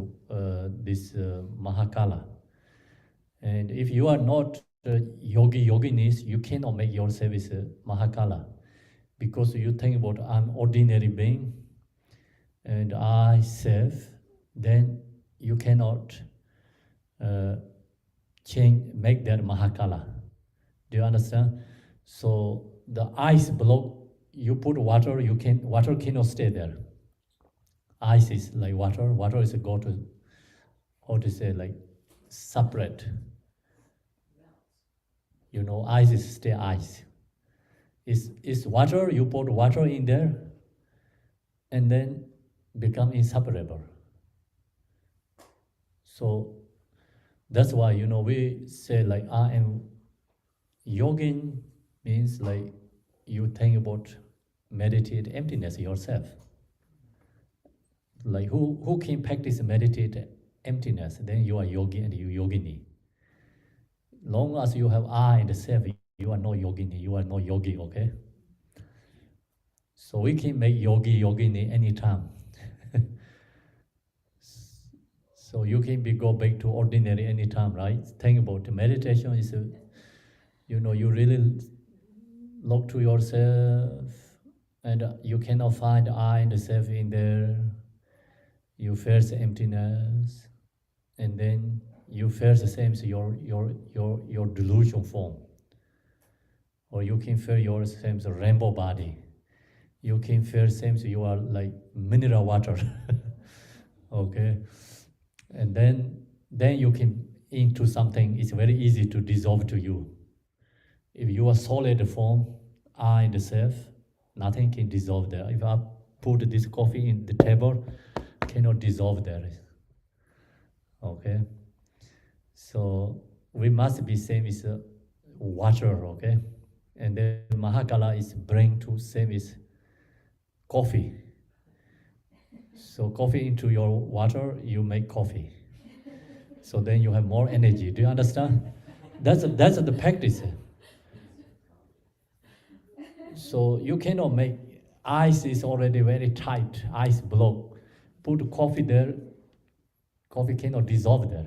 this Mahakala. And if you are not yoginis, you cannot make your service Mahakala. Because you think about I'm ordinary being and I self, then you cannot make that Mahakala. Do you understand? So the ice block, you put water, water cannot stay there. Ice is like water. Water is go to, like separate. Ice is stay ice. It's water, you put water in there, and then become inseparable. So that's why, we say like I am yogin means like you think about meditate emptiness yourself. Like who can practice meditate emptiness, then you are yogi and you yogini. Long as you have I and self, you are no yogini, you are no yogi, okay? So we can make yogini anytime. So you can go back to ordinary anytime, right? Think about meditation is, you really look to yourself and you cannot find I and self in there. You face emptiness, and then you face the same as your delusion form. Or you can feel your same as a rainbow body. You can feel same as you are like mineral water. Okay? And then you can into something, it's very easy to dissolve to you. If you are solid form, I and the self, nothing can dissolve there. If I put this coffee in the table, cannot dissolve there. Okay? So we must be same as water, okay? And then Mahakala is bring to same as coffee. So coffee into your water, you make coffee. So then you have more energy. Do you understand? That's the practice. So you cannot make, ice is already very tight, ice block. Put coffee there, coffee cannot dissolve there.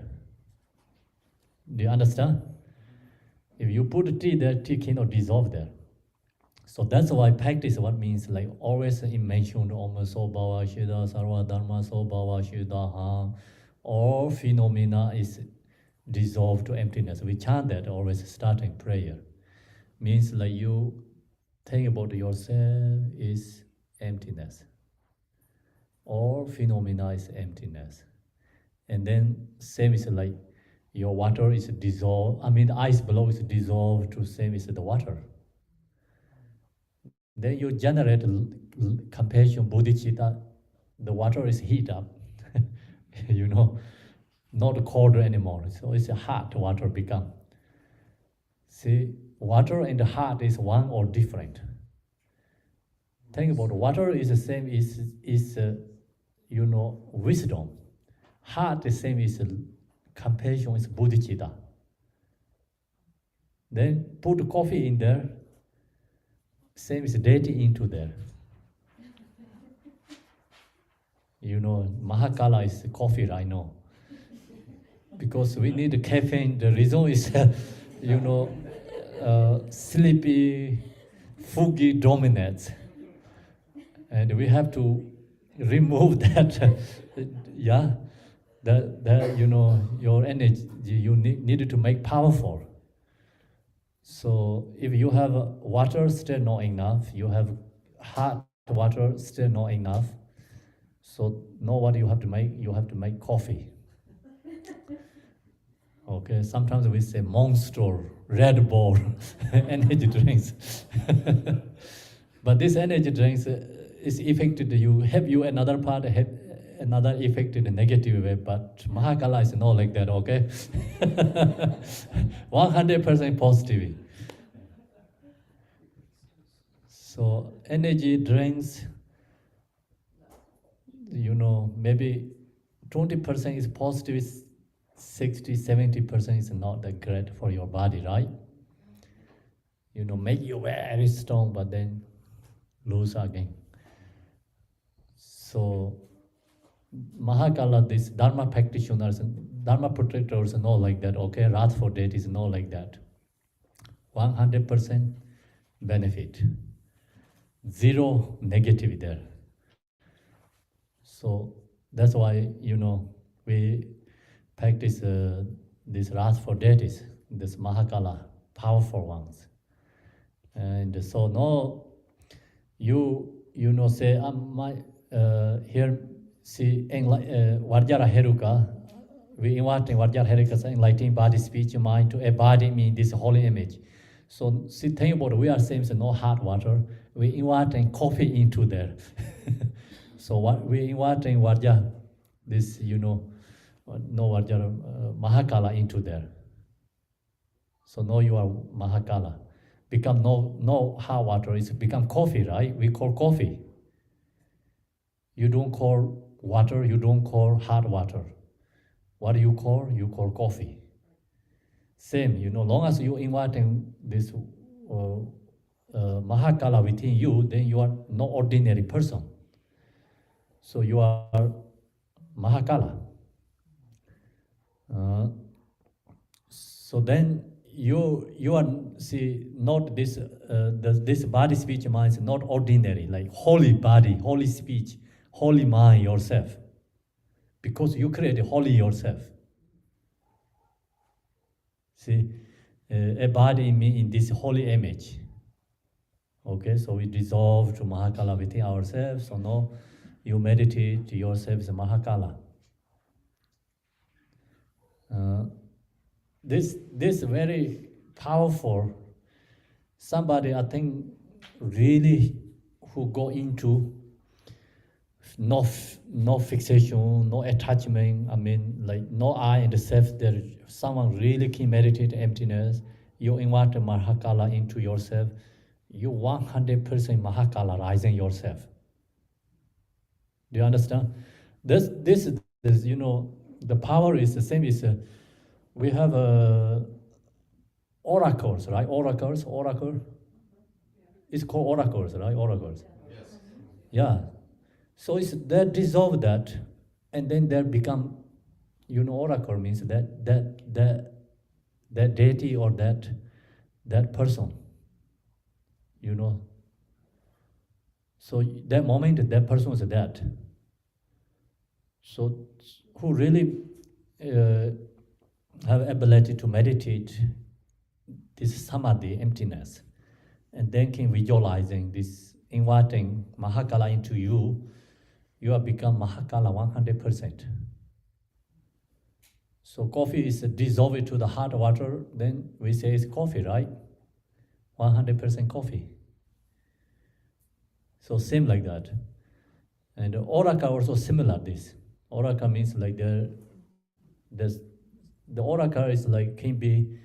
Do you understand? If you put tea there, tea cannot dissolve there. So that's why practice what means like always mention Om So Bhava Shida Sarva Dharma So Bhava Shida Ha. All phenomena is dissolved to emptiness. We chant that always starting prayer. Means like you think about yourself is emptiness. All phenomena is emptiness. And then same is like your water is dissolved. The ice below is dissolved to same as the water. Then you generate compassion, bodhicitta. The water is heat up, not cold anymore. So it's a hot water become. See, water and the heart is one or different. Think about water is the same is wisdom. Heart the same is compassion is bodhicitta. Then put coffee in there. Same is deity into there. Mahakala is coffee right now. Because we need caffeine. The reason is, sleepy, foggy dominates. And we have to remove that, your energy, you need to make powerful. So if you have water, still not enough. You have hot water, still not enough. So know what you have to make? You have to make coffee. Okay, sometimes we say Monster, Red Bull, energy drinks. But this energy drinks is affected you, have you another part, have another effect in a negative way, but Mahakala is not like that, okay? 100% positive. So energy drinks, maybe 20% is positive, 60, 70% is not that great for your body, right? Make you very strong, but then lose again. So Mahakala, this Dharma practitioners and Dharma protectors are not like that, okay? Wrath for death is not like that. 100% benefit. Zero negative there. So that's why, we practice this wrath for death is this Mahakala, powerful ones. And so no, say, here, see, Vajra Heruka, we invite Vajra Heruka's enlightening body, speech, mind to embody me this holy image. So see, think about it, we are saying no hot water, we invite coffee into there. So what we invite Vajra, this, no Vajra, Mahakala into there. So now you are Mahakala. Become no hot water, it's become coffee, right? We call coffee. You don't call water, you don't call hot water. What do you call? You call coffee. Same, long as you inviting this Mahakala within you, then you are no ordinary person. So you are Mahakala. So then you are, see, not this this body speech mind is not ordinary, like holy body, holy speech, holy mind yourself, because you create a holy yourself. See, a body in me in this holy image. Okay, so we dissolve to Mahakala within ourselves. So now you meditate yourself as Mahakala. This very powerful. Somebody, I think, really who go into no fixation, no attachment. Like no I and the self. There, someone really can meditate emptiness. You invite Mahakala into yourself. You 100% Mahakala rising yourself. Do you understand? This, the power is the same. Is we have oracles, right? Oracle. It's called oracles, right? Oracles. Yes. Yeah. So it's they dissolve that, and then they become, oracle means that that deity or that person, you know. So that moment, that person was dead. So who really have ability to meditate this samadhi, emptiness, and then can visualizing this, inviting Mahakala into you, you have become Mahakala 100%. So coffee is dissolved to the hot water, then we say it's coffee, right? 100% coffee. So same like that. And oraka also similar this. Oraka means like the oraka is like can be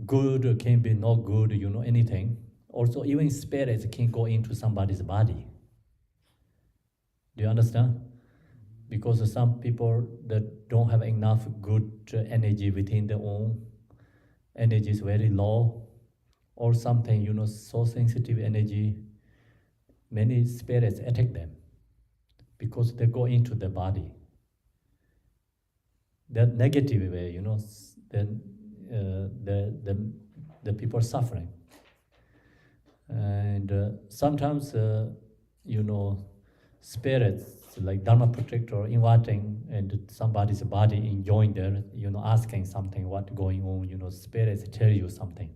good or can be not good, you know, anything. Also even spirits can go into somebody's body. Do you understand? Because some people that don't have enough good energy within their own, energy is very low, or something, you know, so sensitive energy, many spirits attack them because they go into the body. That negative way, you know, then the people suffering. And sometimes, you know, spirits like Dharma protector inviting and somebody's body enjoying there, you know, asking something, what going on, you know, spirits tell you something,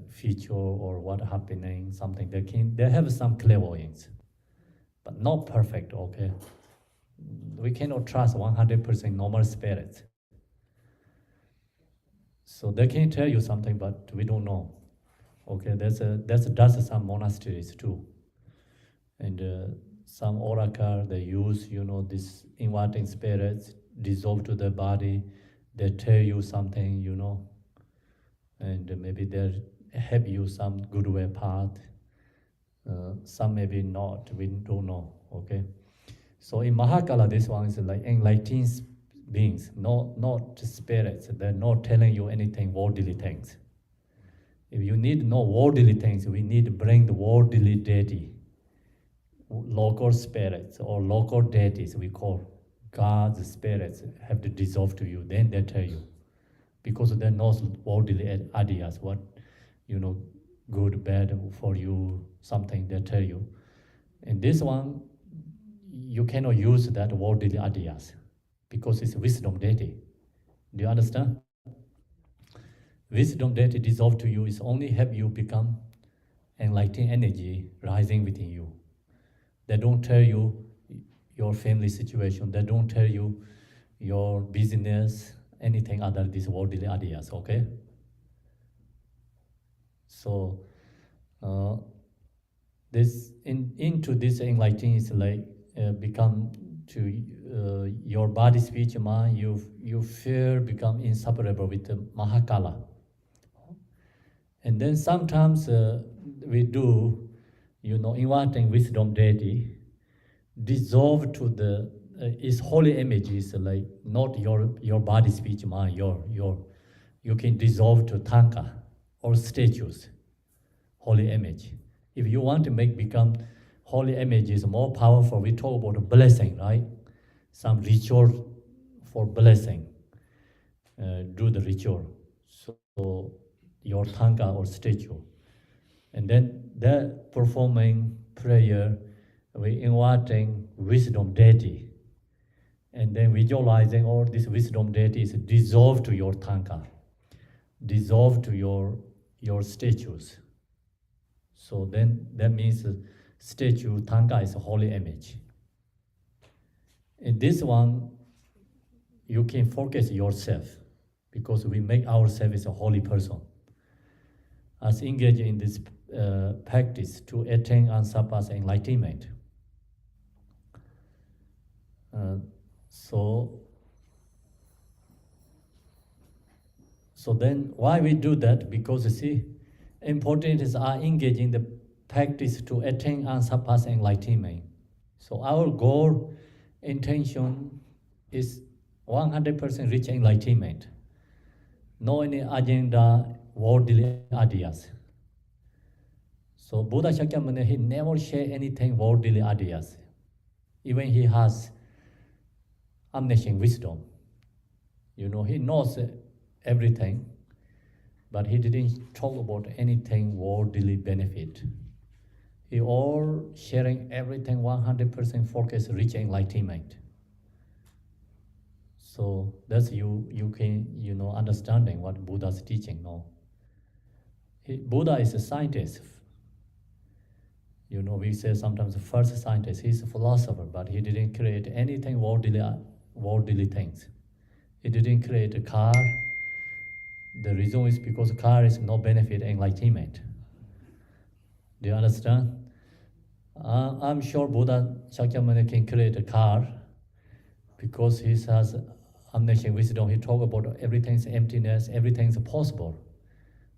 future or what happening, something. They have some clairvoyance, but not perfect, okay? We cannot trust 100% normal spirits. So they can tell you something, but we don't know. Okay, that's some monasteries too. And some oracle, they use, you know, this inviting spirits, dissolve to the body, they tell you something, you know, and maybe they help you some good way path. Some maybe not, we don't know, okay? So in Mahakala, this one is like enlightened beings, not spirits. They're not telling you anything worldly things. If you need no worldly things, we need to bring the worldly deity, local spirits or local deities we call God's spirits have to dissolve to you. Then they tell you, because they're not worldly ideas, what, you know, good, bad for you, something they tell you. And this one, you cannot use that worldly ideas because it's wisdom deity. Do you understand? Wisdom deity dissolve to you is only help you become enlightened energy rising within you. They don't tell you your family situation. They don't tell you your business, anything other these worldly ideas, okay? So into this enlightenment is like become to your body, speech, mind. You feel become inseparable with the Mahakala. And then sometimes we do, you know, inviting wisdom deity, dissolve to the its holy images, like not your body, speech, mind. You can dissolve to tanka or statues, holy image. If you want to become holy images more powerful, we talk about a blessing, right? Some ritual for blessing. Do the ritual. So your tanka or statue. And then that performing prayer, we inviting wisdom deity. And then visualizing all this wisdom deity is dissolved to your tanka, dissolved to your statues. So then that means statue, tanka is a holy image. In this one, you can focus yourself because we make ourselves as a holy person. As engaged in this practice to attain and surpass enlightenment. So then why we do that? Because you see, important is our engage in the practice to attain and surpass enlightenment. So our goal, intention is 100% reach enlightenment. No any agenda, worldly ideas. So Buddha Shakyamuni, he never share anything worldly ideas. Even he has omniscient wisdom. You know, he knows everything, but he didn't talk about anything worldly benefit. He all sharing everything 100% focus, reach enlightenment. So that's you can understanding what Buddha's teaching. No, Buddha is a scientist. We say sometimes the first scientist. He's a philosopher, but he didn't create anything worldly things. He didn't create a car. The reason is because car is no benefit enlightenment. Do you understand? I'm sure Buddha Shakyamuni can create a car because he has omniscient wisdom. He talk about everything's emptiness, everything's possible.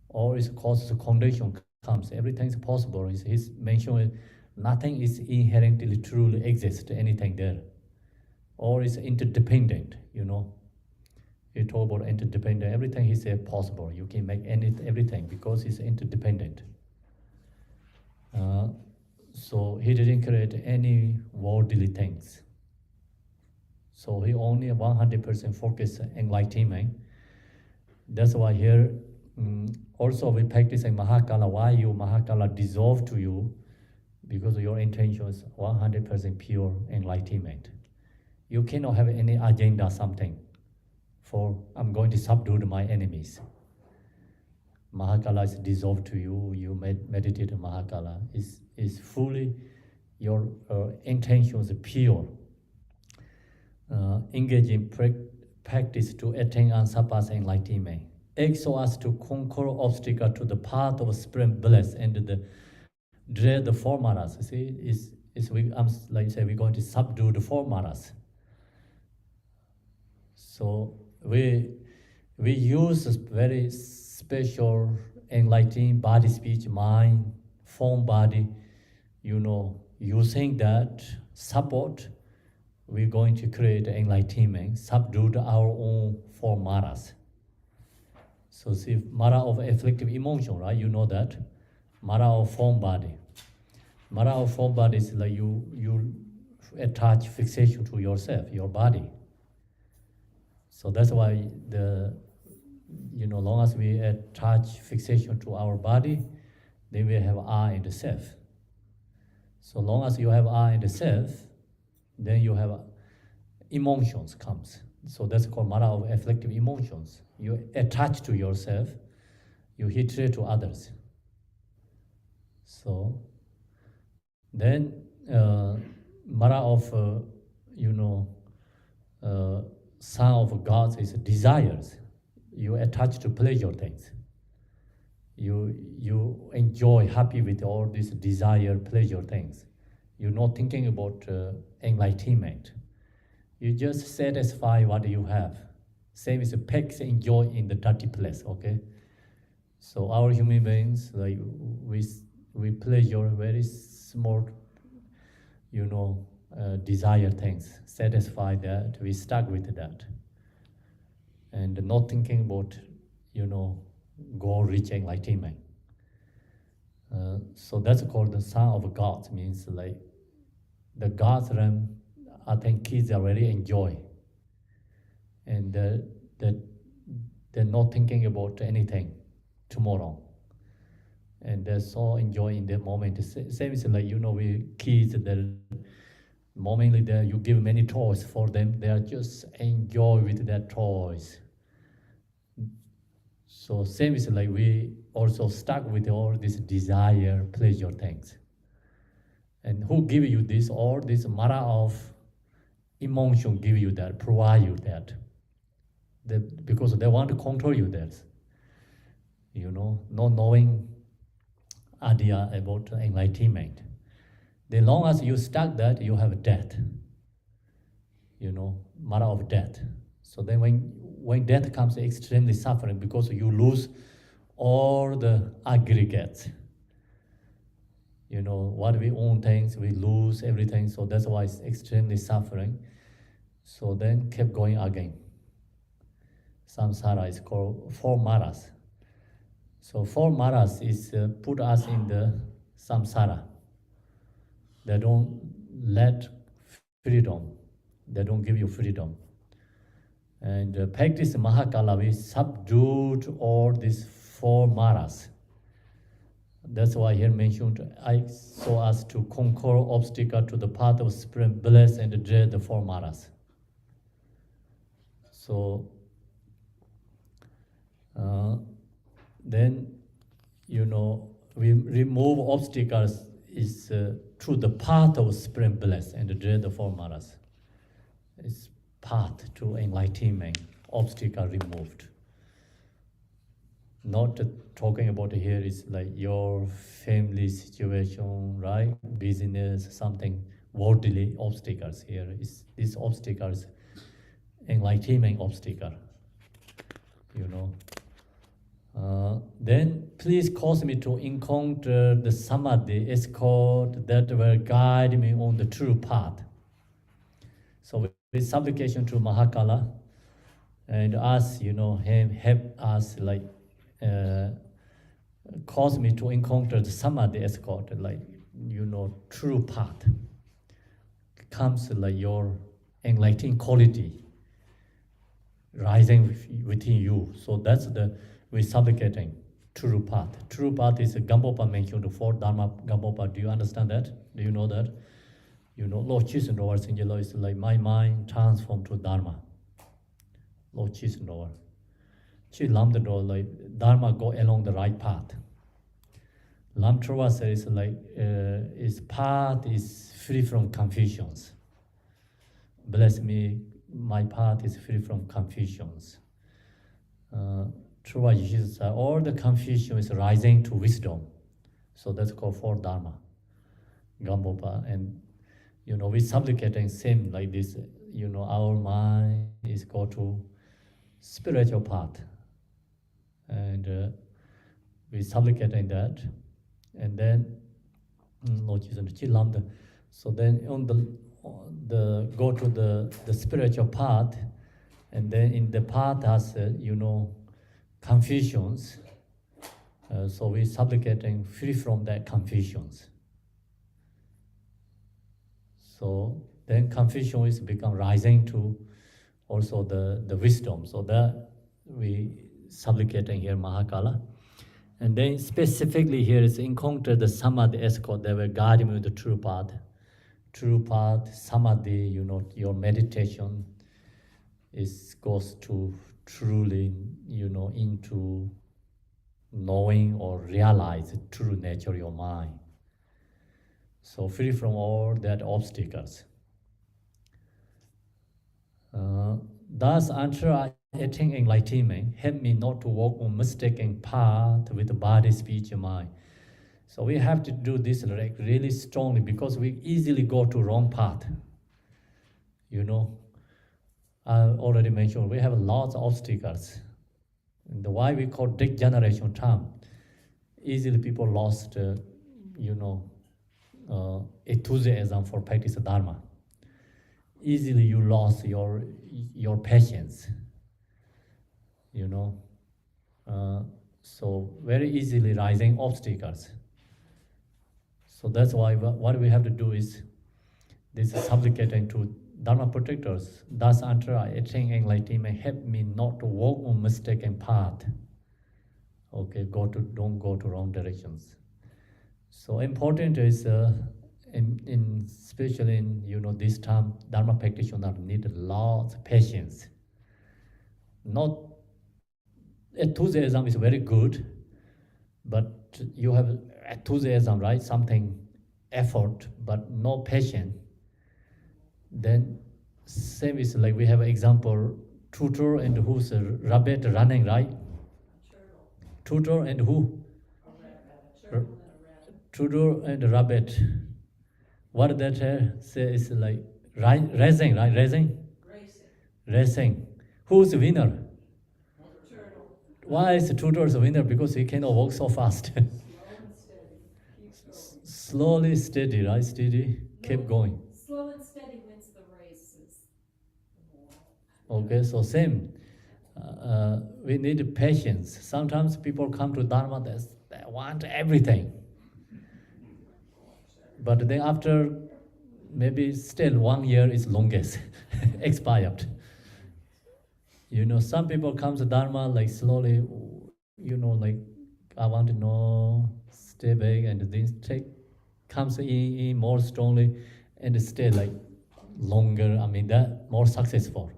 All is causes condition comes, everything's possible. He's mentioning nothing is inherently truly exist, anything there. All is interdependent, He talk about interdependent, everything he said possible. You can make everything because it's interdependent. So he didn't create any worldly things. So he only 100% focus enlightenment. That's why here, also we practicing Mahakala. Why you Mahakala dissolve to you? Because your intention is 100% pure enlightenment. You cannot have any agenda, something, for I'm going to subdue my enemies. Mahakala is dissolved to you, you meditate Mahakala. Is fully, your intention is pure. Engage in practice to attain and surpass enlightenment. Act so as to conquer obstacle to the path of spirit bliss and the dread the four maras. See, like I say, we're going to subdue the four maras. So we use a very special enlightening body, speech, mind, form, body. Using that support, we're going to create enlightenment, subdue our own four maras. So see, mara of afflictive emotion, right? You know that. Mara of form body. Mara of form body is like you attach fixation to yourself, your body. So that's why long as we attach fixation to our body, then we have I in the self. So long as you have I in the self, then you have emotions comes. So that's called mara of afflictive emotions. You attach to yourself, you hatred to others. So then mara of son of God is desires. You attach to pleasure things. You enjoy, happy with all these desire, pleasure things. You're not thinking about enlightenment. You just satisfy what you have. Same as pigs enjoy in the dirty place, okay? So our human beings, like we pleasure very small, desire things, satisfy that, we stuck with that. And not thinking about, goal reach enlightenment. So that's called the son of God, means like the God's realm, I think kids already enjoy. And they're not thinking about anything tomorrow. And they're so enjoying the moment. Same as like, we kids, the momently there you give many toys for them, they are just enjoy with their toys. So same as like we also stuck with all this desire, pleasure things. And who give you this? All this mara of emotion give you that, provide you that. Because they want to control you that. Not knowing idea about enlightenment. The long as you stuck that, you have death. Mara of death. So then when death comes, extremely suffering because you lose all the aggregates. What we own things, we lose everything. So that's why it's extremely suffering. So then kept going again. Samsara is called four maras. So four maras is put us in the samsara. They don't let freedom. They don't give you freedom. And practice Mahakala, we subdued all these 4 maras. That's why here mentioned, so as to conquer obstacle to the path of spirit, bless and dread the 4 maras. So then, we remove obstacles is through the path of spirit, bless and dread the 4 maras. It's path to enlightenment, obstacle removed. Not talking about here is like your family situation, right? Business, something worldly obstacles here. Is these obstacles enlightenment obstacle, Then please cause me to encounter the samadhi escort that will guide me on the true path. So with supplication to Mahakala and ask, him help us cause me to encounter the samadhi escort, true path. Comes your enlightening quality rising within you. So that's we supplicating true path. True path is a Gampopa mentioned 4 Dharma Gampopa. Do you understand that? Do you know that? Lord Chisendor Sinjalo is like my mind transformed to Dharma. Lord Chisendor. Chi Lamdador like Dharma go along the right path. Lam Trova says his path is free from confusions. Bless me, my path is free from confusions. Trova Jesus, all the confusion is rising to wisdom. So that's called 4 Dharma, Gampopa. And we supplicating same like this, our mind is go to spiritual path. And we supplicating that. And then Lord Jesus, so then on the go to the spiritual path, and then in the path has confusions. So we supplicating free from that confusions. So then confusion is become rising to also the wisdom. So that we supplicating here Mahakala. And then specifically here is encounter the samadhi escort that will guide me with the true path. True path, samadhi, your meditation goes to truly, into knowing or realize the true nature of your mind. So free from all that obstacles. Thus, until attain enlightenment, help me not to walk on mistaken path with the body, speech, and mind. So we have to do this really strongly because we easily go to wrong path. I already mentioned we have lots of obstacles. And why we call degeneration term. Easily people lost, enthusiasm for practice Dharma. Easily you lost your patience. So very easily rising obstacles. So that's why what we have to do is this is supplicating to Dharma protectors. Thus until I attain enlightenment, help me not to walk on mistaken path. Okay, don't go to wrong directions. So important is especially in this time, Dharma practitioners need lots of patience. Not enthusiasm is very good, but you have enthusiasm, right? Something effort, but no patience. Then same is like we have an example, tutor and who's a rabbit running, right? Tutor and who? Tutor and rabbit. What that say is like racing, right? Racing. Who's the winner? Why is the tutor the winner? Because he cannot walk so fast. Slowly, steady, right? Steady. Keep going. Slow and steady wins the races. Okay, so same. We need patience. Sometimes people come to Dharma, they want everything. But then after, maybe still 1 year is longest, expired. You know, some people come to Dharma like slowly, you know, like I want to know, stay back, and then take comes in more strongly and stay like longer. I mean, that more successful.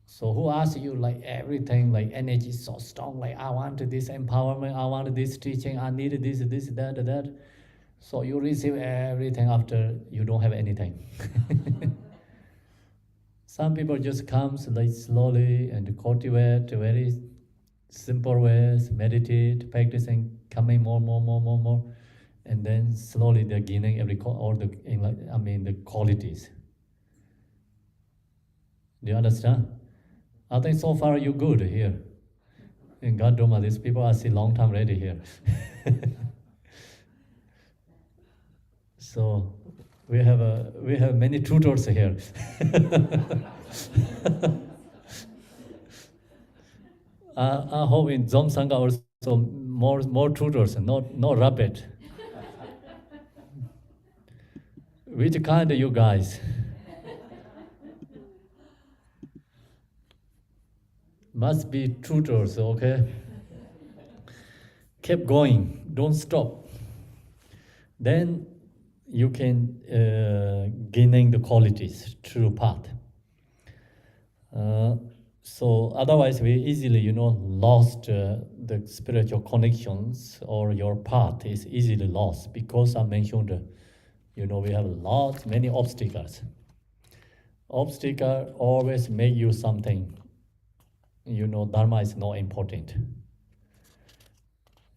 So who asks you like everything, like energy is so strong, like I want this empowerment, I want this teaching, I need this, that. So you receive everything after you don't have anything. Some people just comes like slowly and cultivate very simple ways, meditate, practicing, coming more, and then slowly they're gaining all the the qualities. Do you understand? I think so far you're good here. In God Dharma, these people are see long time already here. So we have many tutors here. I hope in Zom Sangha also more tutors, not rapid. Which kind you guys? Must be tutors, okay? Keep going, don't stop. Then you can gaining the qualities through path. So otherwise we easily, lost the spiritual connections, or your path is easily lost, because I mentioned, we have many obstacles. Obstacle always make you something. Dharma is not important.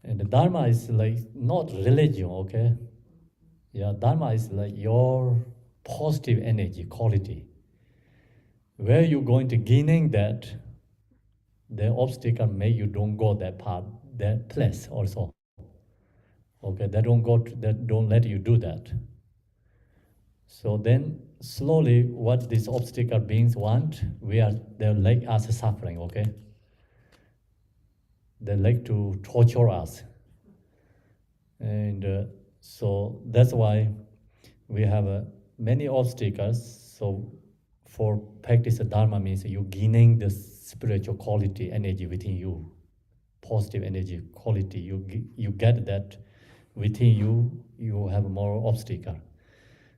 And the Dharma is like not religion, okay? Yeah, Dharma is like your positive energy, quality. Where you're going to gaining that, the obstacle make you don't go that path, that place also. Okay, they don't let you do that. So then slowly what these obstacle beings want, they like us suffering, okay? They like to torture us. And so that's why we have many obstacles. So for practice of Dharma means you gaining the spiritual quality, energy within you, positive energy quality. You get that within you. You have more obstacle.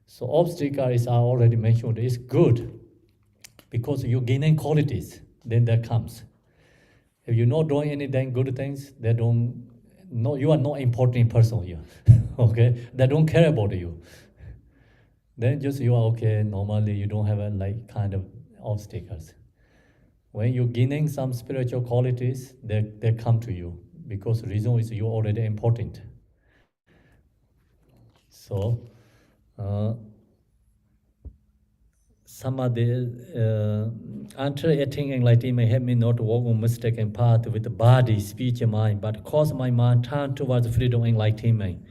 So obstacle is, I already mentioned, is good, because you gaining qualities. Then that comes. If you're not doing anything good things, they don't. No, you are not important person here. Okay, they don't care about you. Then just you are okay. Normally, you don't have a kind of obstacles. When you're gaining some spiritual qualities, they come to you, because the reason is you're already important. So, samadhi, after attaining enlightenment, help me not to walk on mistaken path with the body, speech, and mind, but cause my mind turn towards freedom and enlightenment.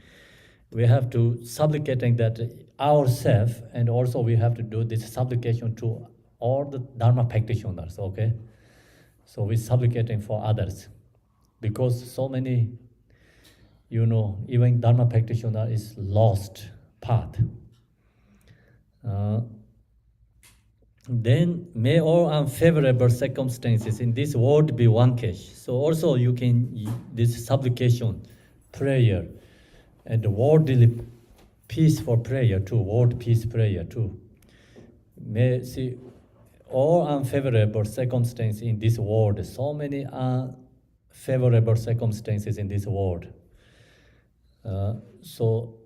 We have to supplicating that ourselves, and also we have to do this supplication to all the Dharma practitioners, okay? So we're supplicating for others, because so many, even Dharma practitioner is lost path. Then may all unfavorable circumstances in this world be vanquished. So also you can, this supplication, prayer, and the worldly peaceful prayer too, world peace prayer too. May see all unfavorable circumstances in this world, so many unfavorable circumstances in this world. So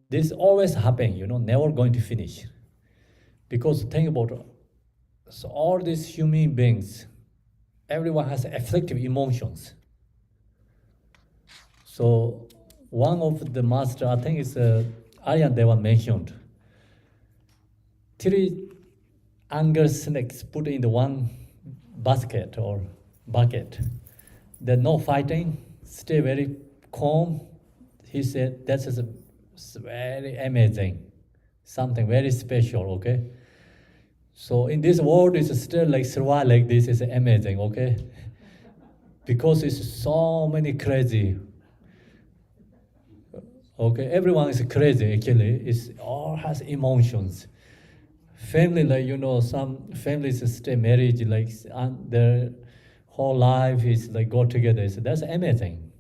this always happen, never going to finish. Because think about, so all these human beings, everyone has afflictive emotions. So one of the master, I think it's Aryan Deva mentioned, 3 anger snakes put in the one basket or bucket. They're not fighting, stay very calm. He said that's very amazing, something very special, okay? So in this world, it's still like survive like this is amazing, okay? Because it's so many crazy. Okay, everyone is crazy actually. It's all has emotions, family, like, some families stay married, like, their whole life is like go together. So that's amazing.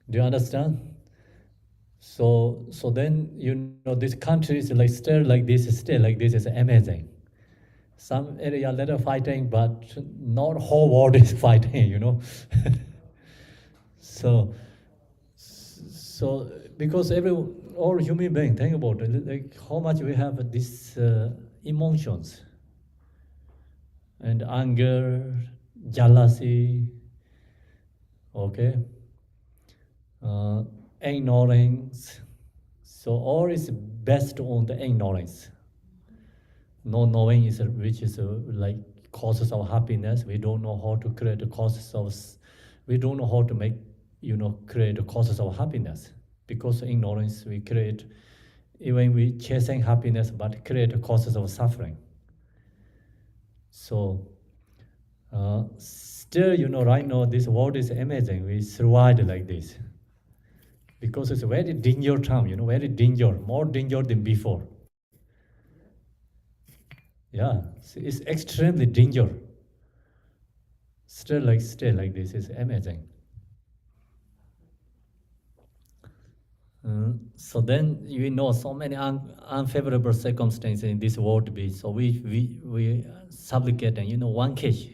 Do you understand? So then, this country is like still like this, still like this is amazing. Some area little fighting, but not whole world is fighting. So, so because all human being, think about it, like how much we have these emotions and anger, jealousy, okay, uh, ignorance. So all is based on the ignorance. No knowing is which is like causes of happiness. We don't know how to create the causes of. We don't know how to make create the causes of happiness, because of ignorance we create. Even we chasing happiness, but create the causes of suffering. So still, right now this world is amazing. We survived like this because it's a very danger time. Very danger, more danger than before. Yeah, it's extremely danger. Still like this is amazing. So then you know so many unfavorable circumstances in this world be. So we supplicate, and one case.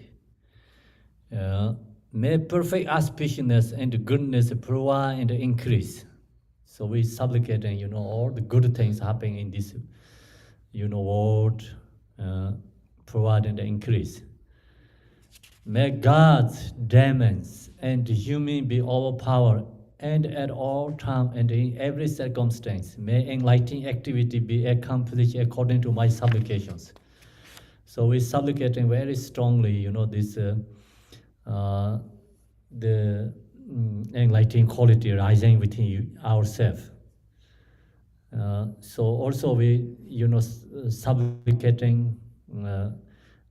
May perfect auspiciousness and goodness provide and increase. So we supplicate, and all the good things happening in this world provide and increase. May God's demons and human be overpowered, and at all time and in every circumstance. May enlightening activity be accomplished according to my supplications. So we supplicating very strongly, this the enlightening quality rising within ourselves. So also we, supplicating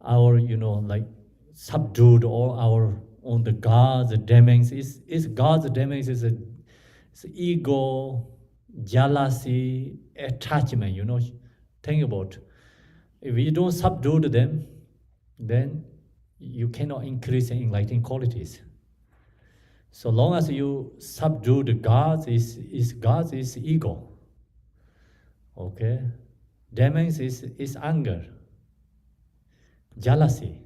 our, like subdued all our on the God's demons. Is God's demons is it's ego, jealousy, attachment. Think about. If you don't subdue them, then you cannot increase in enlightening qualities. So long as you subdue the gods, God's is ego. Okay, demons is anger, jealousy,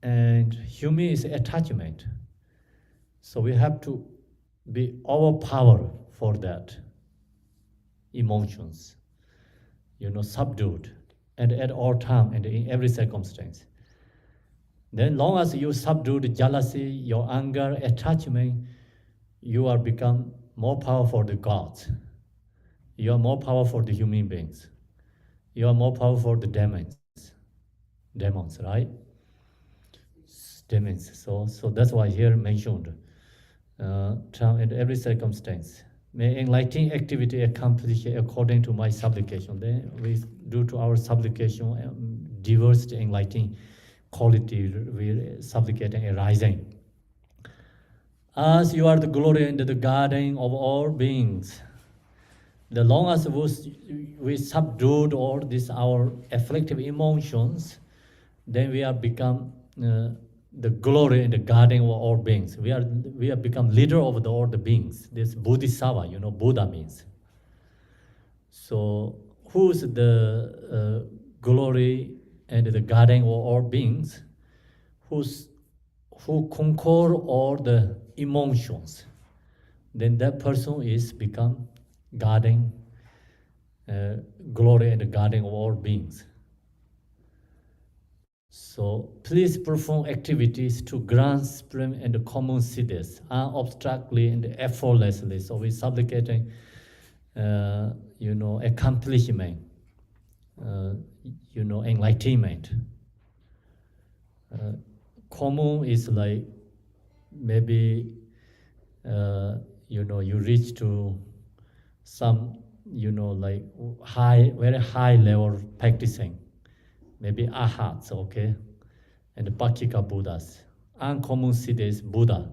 and human is attachment. So we have to be overpowered for that emotions, subdued, and at all time and in every circumstance. Then long as you subdue the jealousy, your anger, attachment, you are become more powerful than gods. You are more powerful than human beings. You are more powerful than demons. Demons, right? Demons. So that's why here mentioned. In every circumstance. May enlightening activity accomplish according to my supplication. Then we do to our supplication diverse enlightening quality we supplicating arising. As you are the glory and the guardian of all beings, the long as we subdued all these our afflictive emotions, then we are become the glory and the guardian of all beings. We have become leader of all the beings. This Bodhisattva, Buddha means. So who's the glory and the guardian of all beings? Who conquer all the emotions? Then that person is become guardian, glory and the guardian of all beings. So please perform activities to grant supreme and common cities unobstructedly and effortlessly. So we supplicating, accomplishment, enlightenment. Common is like maybe you reach to some like very high level practicing. Maybe arhats, okay, and Pakika Buddhas. Uncommon cities, Buddha,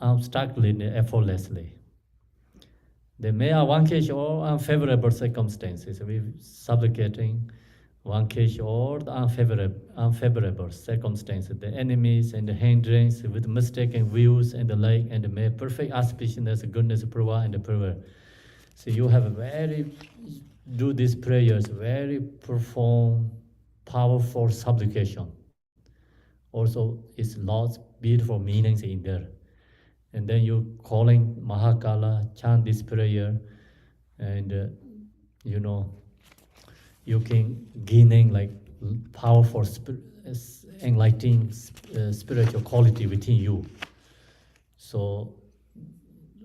abstractly and effortlessly. There may are one case or unfavorable circumstances. We supplicating one case or the unfavorable circumstances, the enemies and the hindrance with mistaken views and the like, and may perfect auspiciousness, goodness, power, and the prayer. So you have a do these prayers, very profound, powerful supplication. Also, it's lots beautiful meanings in there. And then you calling Mahakala, chant this prayer, and you know, you can gaining like powerful enlightening spiritual quality within you. So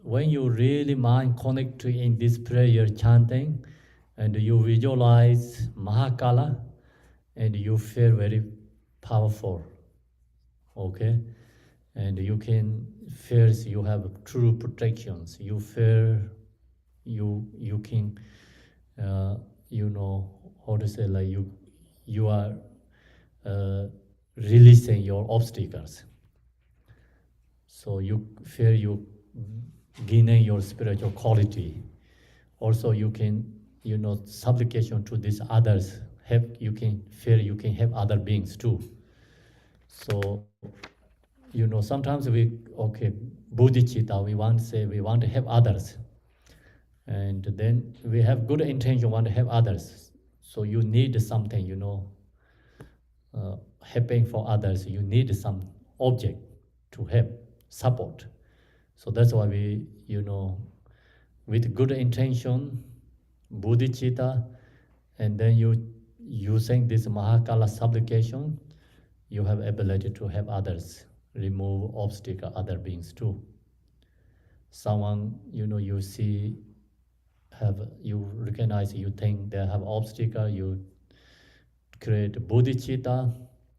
when you really mind connect to in this prayer chanting, and you visualize Mahakala, and you feel very powerful. Okay, and you can feel you have true protections. You feel you can you know how to say, like you are releasing your obstacles. So you feel you gaining your spiritual quality. Also, you can supplication to these others. You can feel you can help other beings too. So sometimes bodhicitta, we want to say we want to help others, and then we have good intention, want to help others. So you need something, helping for others. You need some object to help, support. So that's why we, with good intention, bodhicitta, and then you using this Mahakala supplication, you have ability to help others, remove obstacle, other beings too. Someone, you see, you recognize, you think they have obstacle, you create bodhicitta,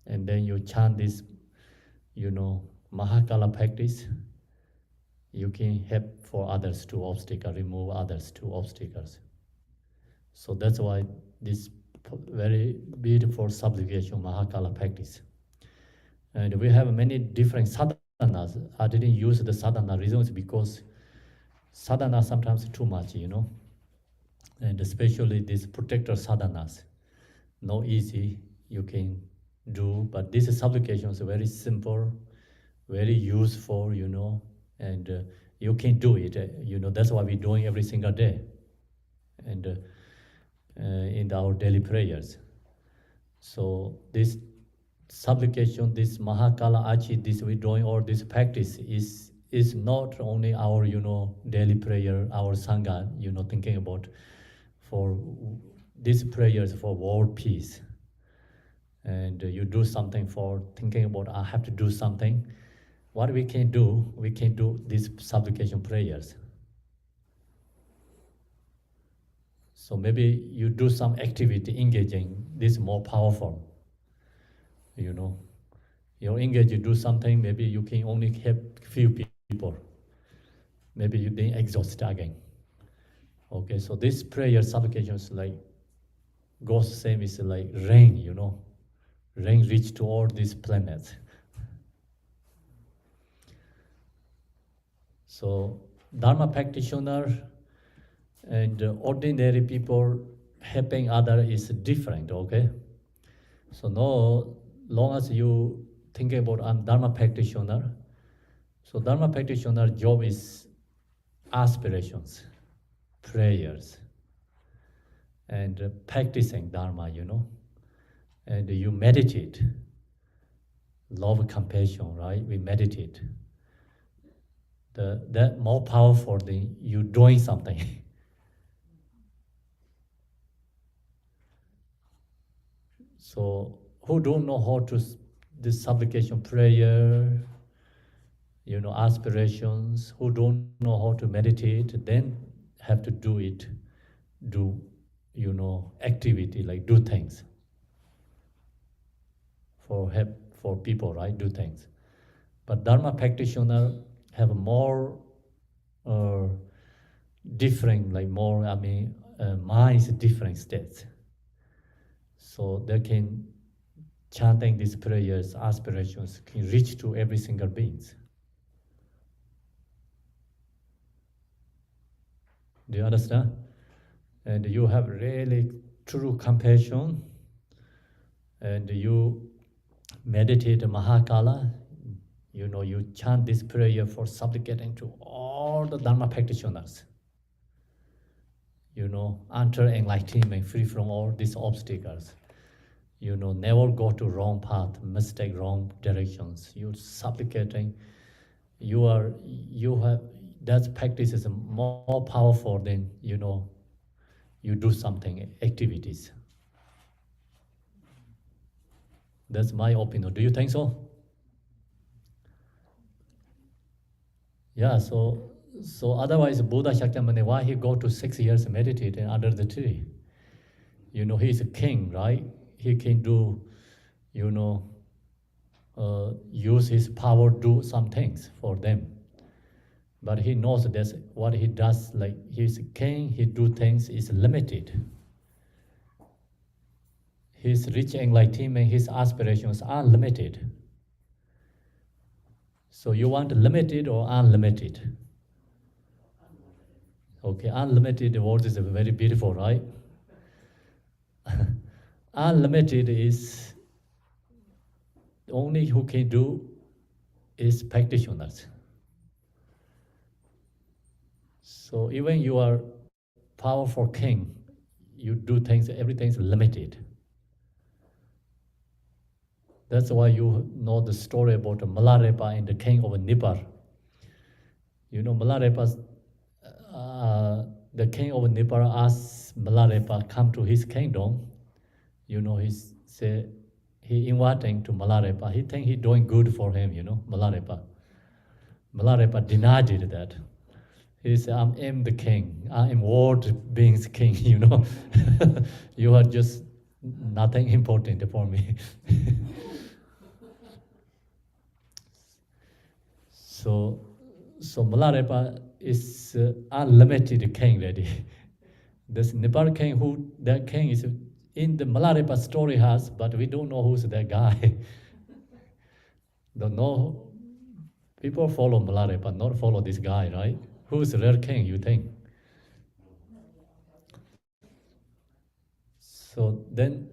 and then you chant this, Mahakala practice. You can help for others to obstacle, remove others to obstacles. So that's why this very beautiful supplication Mahakala practice. And we have many different sadhanas. I didn't use the sadhana reasons because sadhana sometimes too much, and especially these protector sadhanas. No easy you can do, but this supplication is very simple, very useful, and you can do it. That's why we're doing every single day, and in our daily prayers. So this supplication, this Mahakala Achi, this we doing, or this practice is not only our daily prayer, our sangha, thinking about for these prayers for world peace. And you do something for thinking about I have to do something. What we can do these supplication prayers. So maybe you do some activity engaging, this is more powerful. You engage, you do something, maybe you can only help few people. Maybe you then exhaust again. Okay, so this prayer supplication is like, God's same is like rain, Rain reach to all these planets. So Dharma practitioner and ordinary people helping other is different, okay? So no, long as you think about I'm Dharma practitioner, so Dharma practitioner job is aspirations, prayers, and practicing Dharma, and you meditate, love, compassion, right? We meditate. That more powerful than you doing something. So who don't know how to this supplication prayer, aspirations, who don't know how to meditate, then have to do it, activity, like do things for help for people, right? Do things. But Dharma practitioner have more different, like more, minds different states. So they can chanting these prayers, aspirations can reach to every single beings. Do you understand? And you have really true compassion, and you meditate Mahakala. You know, you chant this prayer for supplicating to all the Dharma practitioners. You know, enter enlightenment, free from all these obstacles. You know, never go to wrong path, mistake wrong directions. You're supplicating. You have that practice is more powerful than you do something activities. That's my opinion. Do you think so? Yeah. So otherwise, Buddha Shakyamuni, why he go to 6 years meditating under the tree? You know, he's a king, right? He can do, use his power, do some things for them. But he knows that what he does, like he's a king, he do things is limited. His rich enlightenment, his aspirations are limited. So you want limited or unlimited? Okay, unlimited word is very beautiful, right? Unlimited is only who can do is practitioners. So even you are powerful king, you do things, everything's limited. That's why you know the story about Milarepa and the king of Nipar. You know, Milarepa, the king of Nipar asked Milarepa come to his kingdom. You know, he inviting to Milarepa. He think he doing good for him, Milarepa. Milarepa denied it that. He said, I am the king. I am world beings king, You are just nothing important for me. So Milarepa is unlimited king already. This Nepal king, that king is in the Milarepa story has, but we don't know who's that guy. Don't know. People follow Milarepa, not follow this guy, right? Who's the real king, you think? So then,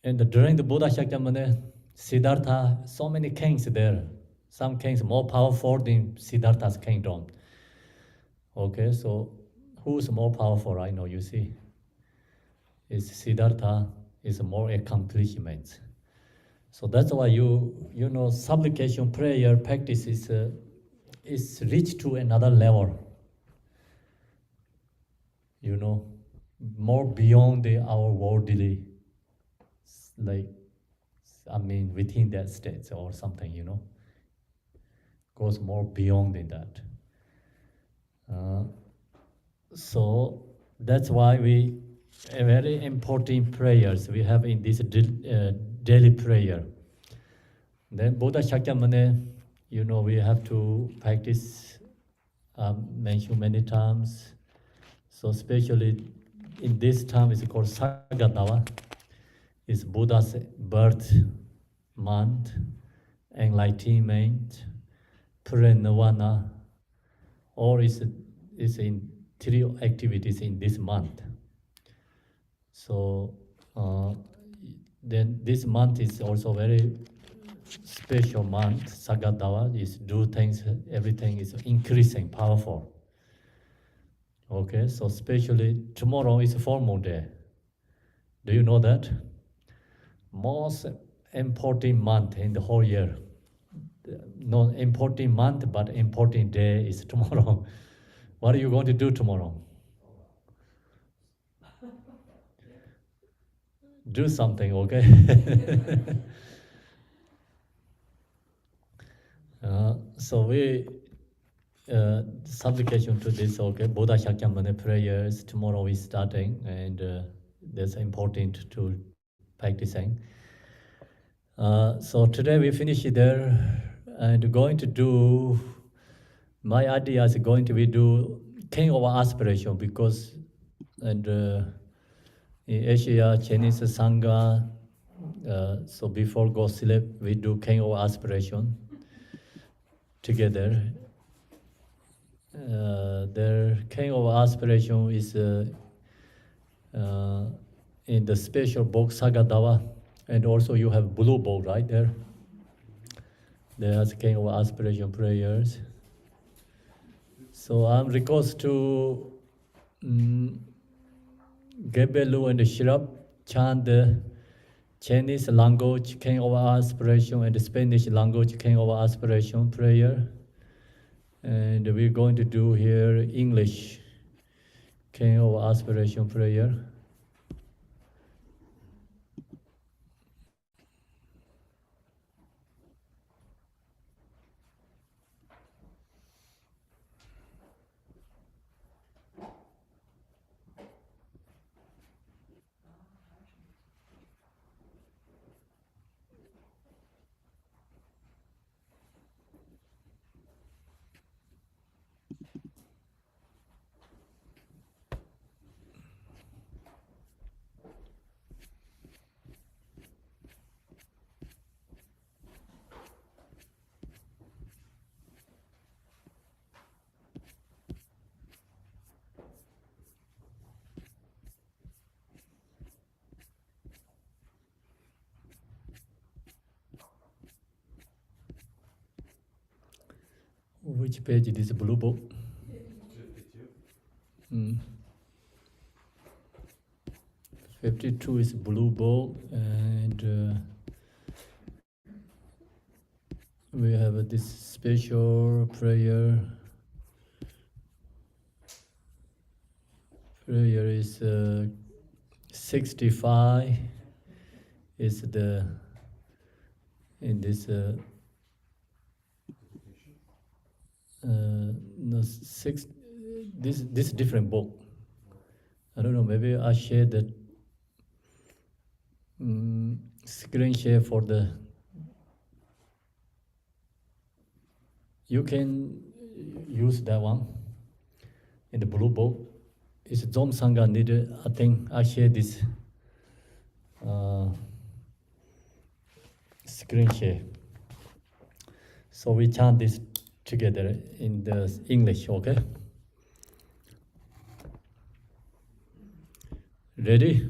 during the Buddha Shakyamuni, Siddhartha, so many kings there. Some kings more powerful than Siddhartha's kingdom. Okay, so who's more powerful right now, you see? Is Siddhartha is more accomplishments. So that's why supplication prayer practice is reached to another level. More beyond our worldly, within that state or something, goes more beyond than that. So that's why a very important prayers we have in this daily prayer. Then Buddha Shakyamuni, we have to practice, mention many times. So especially in this time, it's called Sagatava. It's Buddha's birth month, enlightenment, Nirvana, or is in 3 activities in this month. So then this month is also very special month. Sagatava is do things, everything is increasing, powerful. Okay, so especially tomorrow is a full moon day. Do you know that? Most important month in the whole year. Not important month, but important day is tomorrow. What are you going to do tomorrow? Do something, okay? So we supplication to this, okay? Buddha Shakyamuni prayers tomorrow is starting, and that's important to practicing. So today we finish it there, and going to do. My idea is going to be do king of aspiration, because in Asia Chinese Sangha, so before go sleep we do king of aspiration together, their king of aspiration is in the special book Sagadawa, and also you have blue book right there. There's king of aspiration prayers. So I'm request to Gebelu and Shirap chant the Chinese language king of aspiration and the Spanish language king of aspiration prayer. And we're going to do here English king of aspiration prayer. Which page is this blue book? 52 is blue book, and we have this special prayer. Prayer is 65. Is the in this no six. This different book. I don't know. Maybe I share the screen share for the. You can use that one in the blue book. It's Zom Sangha needed. I think I share this screen share. So we chant this together in the English, okay? Ready?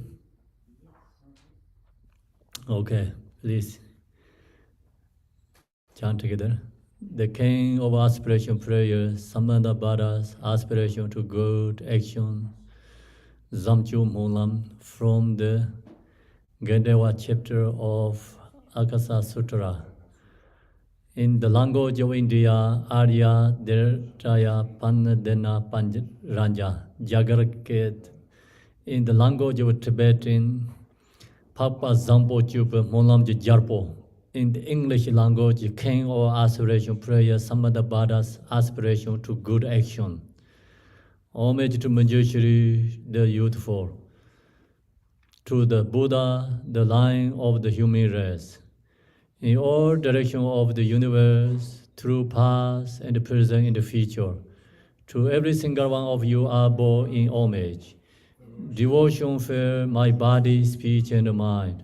Okay, please chant together. The king of aspiration prayer, Samanda Bada's aspiration to good action, Zamchu Molam, from the Gendewa chapter of Akasa Sutra. In the language of India, Arya, Dertaya, Panadena, Panranja, Jagarket. In the language of Tibetan, Papa Zampo Chupa, Molam Jarpo. In the English language, king of aspiration prayer, Samadabada's aspiration to good action. Homage to Manjushri, the youthful. To the Buddha, the line of the human race. In all directions of the universe, through past and present and the future. To every single one of you are born in homage. Devotion fill my body, speech, and mind.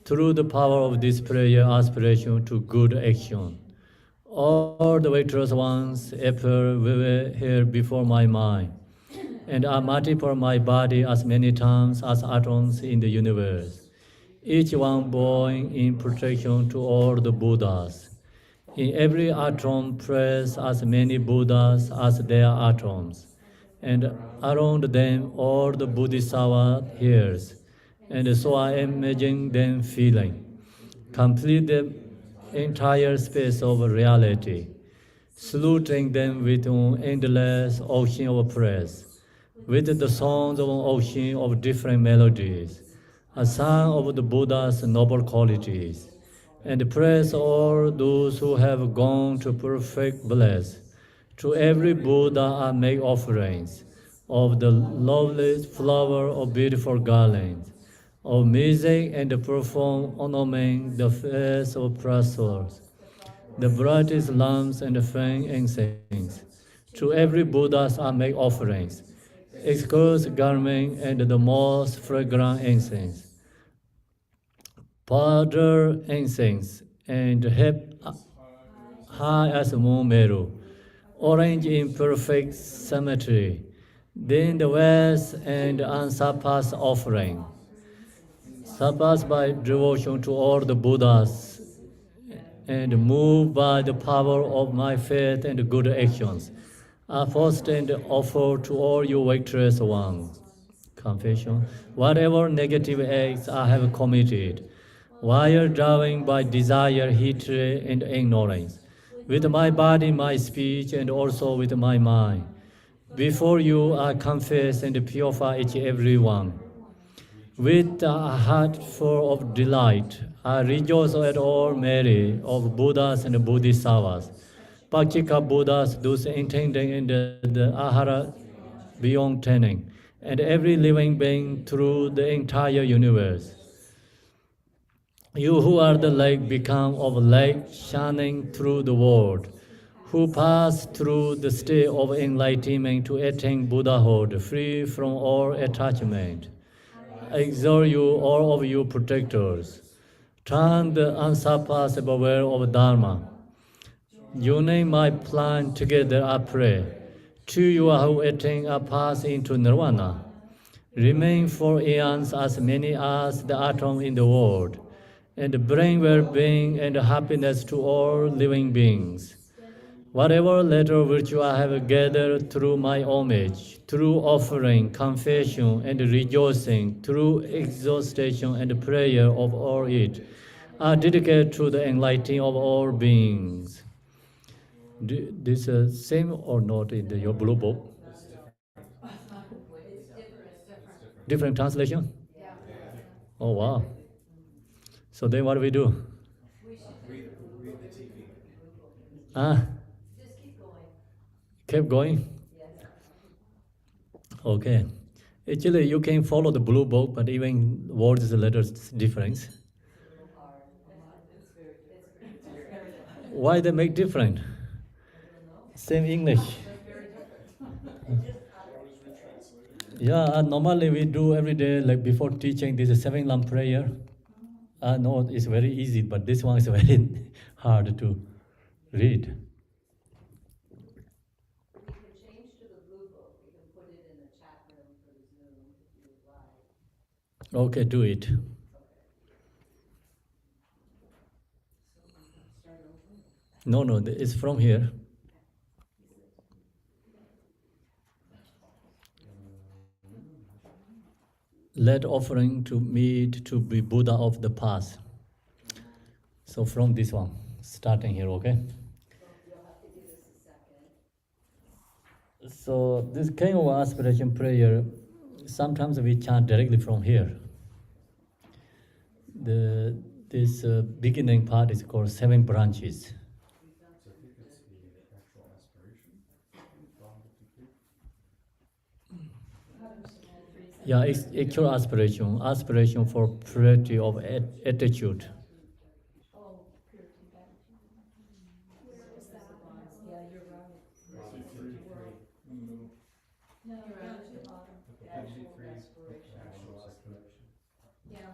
Through the power of this prayer, aspiration to good action. All the victorious ones appear vivid here before my mind, and I multiply my body as many times as atoms in the universe. Each one born in protection to all the Buddhas. In every atom press as many Buddhas as there are atoms, and around them all the Bodhisattva hears, and so I imagine them feeling. Complete the entire space of reality, saluting them with an endless ocean of praise, with the sounds of an ocean of different melodies, a song of the Buddha's noble qualities, and praise all those who have gone to perfect bliss. To every Buddha I make offerings of the loveliest flower of beautiful garlands, of music and perfume ornamenting the face of prasors, the brightest lamps and faint incense. To every Buddha I make offerings, exquisite garment and the most fragrant incense, powder incense, and heap high as moon meru, orange in perfect symmetry. Then the west and unsurpassed offering, surpassed by devotion to all the Buddhas and moved by the power of my faith and good actions. I first and offer to all you victorious ones. Confession. Whatever negative acts I have committed, while driven by desire, hatred, and ignorance, with my body, my speech, and also with my mind. Before you, I confess and purify each every one. With a heart full of delight, I rejoice at all merit of Buddhas and Bodhisattvas, Pakika Buddhas, those intending in the Ahara beyond turning, and every living being through the entire universe. You who are the light become of light shining through the world, who pass through the state of enlightenment to attain Buddhahood, free from all attachment. I exhort you, all of you protectors, turn the unsurpassable way of Dharma. Unite my plan together, I pray. To you who attain a path into Nirvana, remain for eons as many as the atom in the world, and bring well-being and happiness to all living beings. Whatever later virtue I have gathered through my homage, through offering, confession, and rejoicing, through exhaustion and prayer of all it, I dedicate to the enlightening of all beings. This same or not in your blue book? Different translation? Oh wow. So then what do we do? Ah, keep going? Okay. Actually, you can follow the blue book, but even words, letters difference. Why they make different? Same English. Yeah, normally we do every day, like before teaching, this is 7 lamp prayer. I know it's very easy, but this one is very hard to read. We can change to the blue book. We can put it in the chat room for the Zoom if you would like. Okay, do it. No, it's from here. Let offering to meet to be Buddha of the past. So from this one, starting here, okay? You'll have to give us a second. So this kind of aspiration prayer, sometimes we chant directly from here. This beginning part is called 7 branches. Yeah, it's actual aspiration for purity of attitude. Yeah, you're right. No, down to the bottom. Actual respiration. Yeah.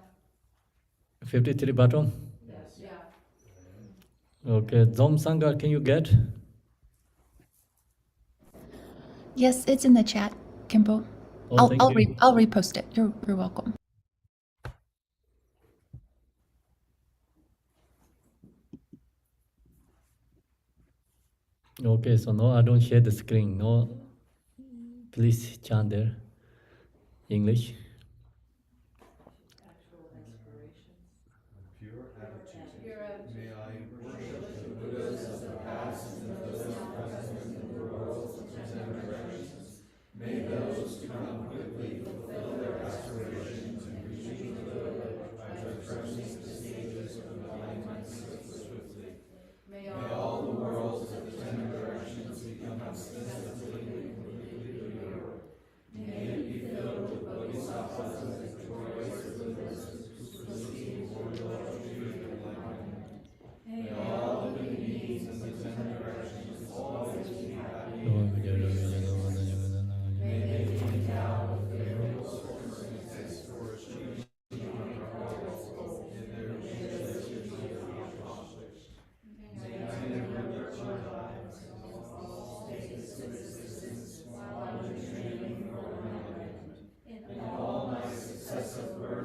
53 bottom? Yes. Yeah. Okay, Zom Sangha, can you get? Yes, it's in the chat, Khenpo. Oh, thank you. I'll repost it. You're welcome. Okay, so no, I don't share the screen. No, please chant there. English. Actual expirations. Pure attitude. Pure attitude. May I worship the Buddhas of the past and those present in the worlds of 10 directions. May those to come quickly fulfill their aspirations and reach the good by traversing the stages of enlightenment swiftly. May all the worlds of the 10 directions become ostensibly and completely pure. May it be filled with bodhisattvas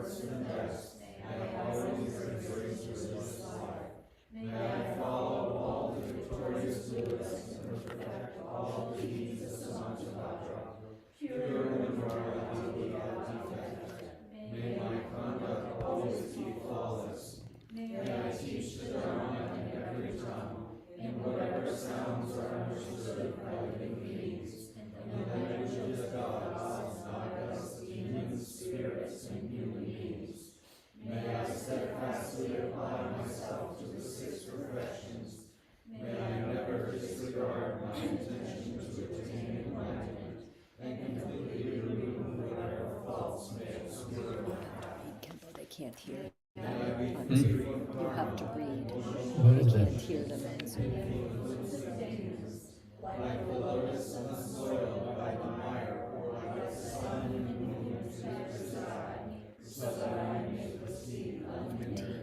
births and deaths. May I always embrace religious life. May I follow all the victorious Buddhas and perfect all the deeds of Samdup, pure and morality without defect. May my conduct always be flawless. May I teach the Dharma in every tongue, in whatever sounds are understood by living beings, in the languages of gods, nagas, demons, spirits, and human beings. May I steadfastly apply myself to the six perfections. May I never disregard my intention to attain enlightenment, and completely remove whatever faults may obscure my path. Khenpo, they can't hear. May I be On free Zoom. from You have to read. Where They is can't it? hear them on Zoom. like the lotus unsoiled by the mire, or like the sun and moon to reside, so that I may proceed unhindered.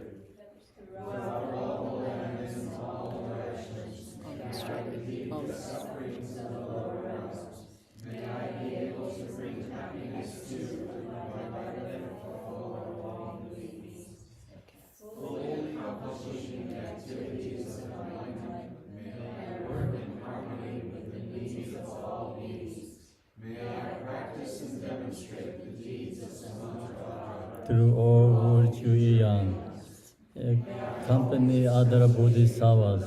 Throughout all the land and all directions, Almost ready. Almost. sufferings of the lower realms. May I be able to bring happiness to by living for long weeks. Fully accomplishing the activities of enlightenment, may I work in harmony with the needs of all beings. May I practice and demonstrate the deeds of Samudra Through all virtue eons, accompany other bodhisattvas.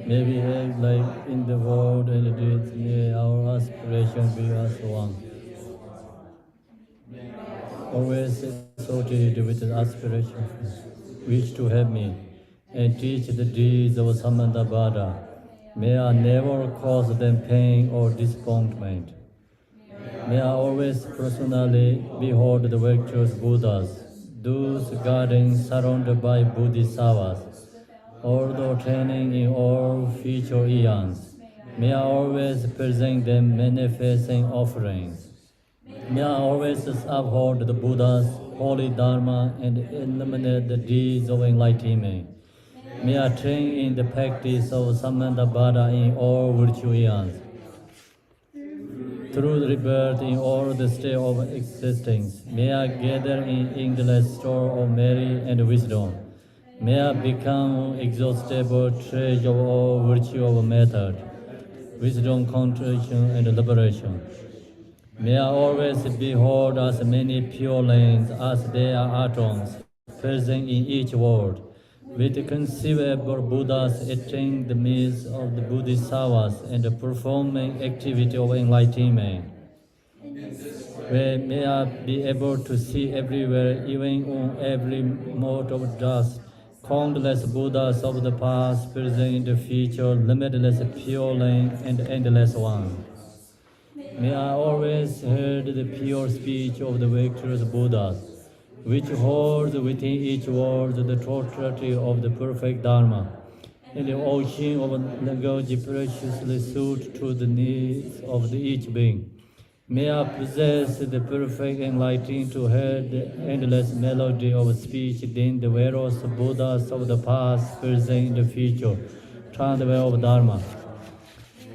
May we act like in the world and deeds, may our aspiration be as one. Always associated with the aspiration, wish to help me and teach the deeds of Samandabhada. May I never cause them pain or disappointment. May I always personally behold the virtuous Buddhas, those guardians surrounded by bodhisattvas, although training in all future eons. May I always present them manifesting offerings. May I always uphold the Buddha's holy Dharma and eliminate the deeds of enlightenment. May I train in the practice of Samandabhada in all virtue eons. Through rebirth in all the state of existence, may I gather in endless store of merit and wisdom. May I become exhaustible treasure of all virtue of method, wisdom, concentration, and liberation. May I always behold as many pure lanes as there are atoms present in each world. With conceivable Buddhas attaining the midst of the bodhisattvas and performing activity of enlightenment. Where may I be able to see everywhere, even on every mote of dust, countless Buddhas of the past, present in the future, limitless pure lane and endless one. May I always hear the pure speech of the victorious Buddhas, which holds within each word the totality of the perfect Dharma, and the ocean of language preciously suited to the needs of each being. May I possess the perfect enlightenment to hear the endless melody of speech in the various Buddhas of the past, present, in the future, transfer of Dharma.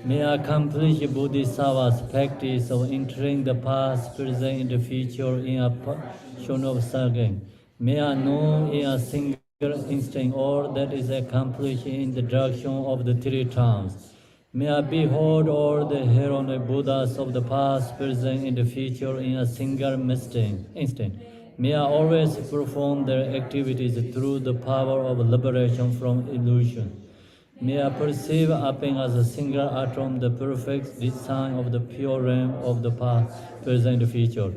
May I accomplish Bodhisattva's practice of entering the past, present, and the future in a passion of serving. May I know in a single instant all that is accomplished in the direction of the three towns. May I behold all the heroic Buddhas of the past, present, and the future in a single instant. May I always perform their activities through the power of liberation from illusion. May I perceive upping as a single atom the perfect design of the pure realm of the past, present, and future.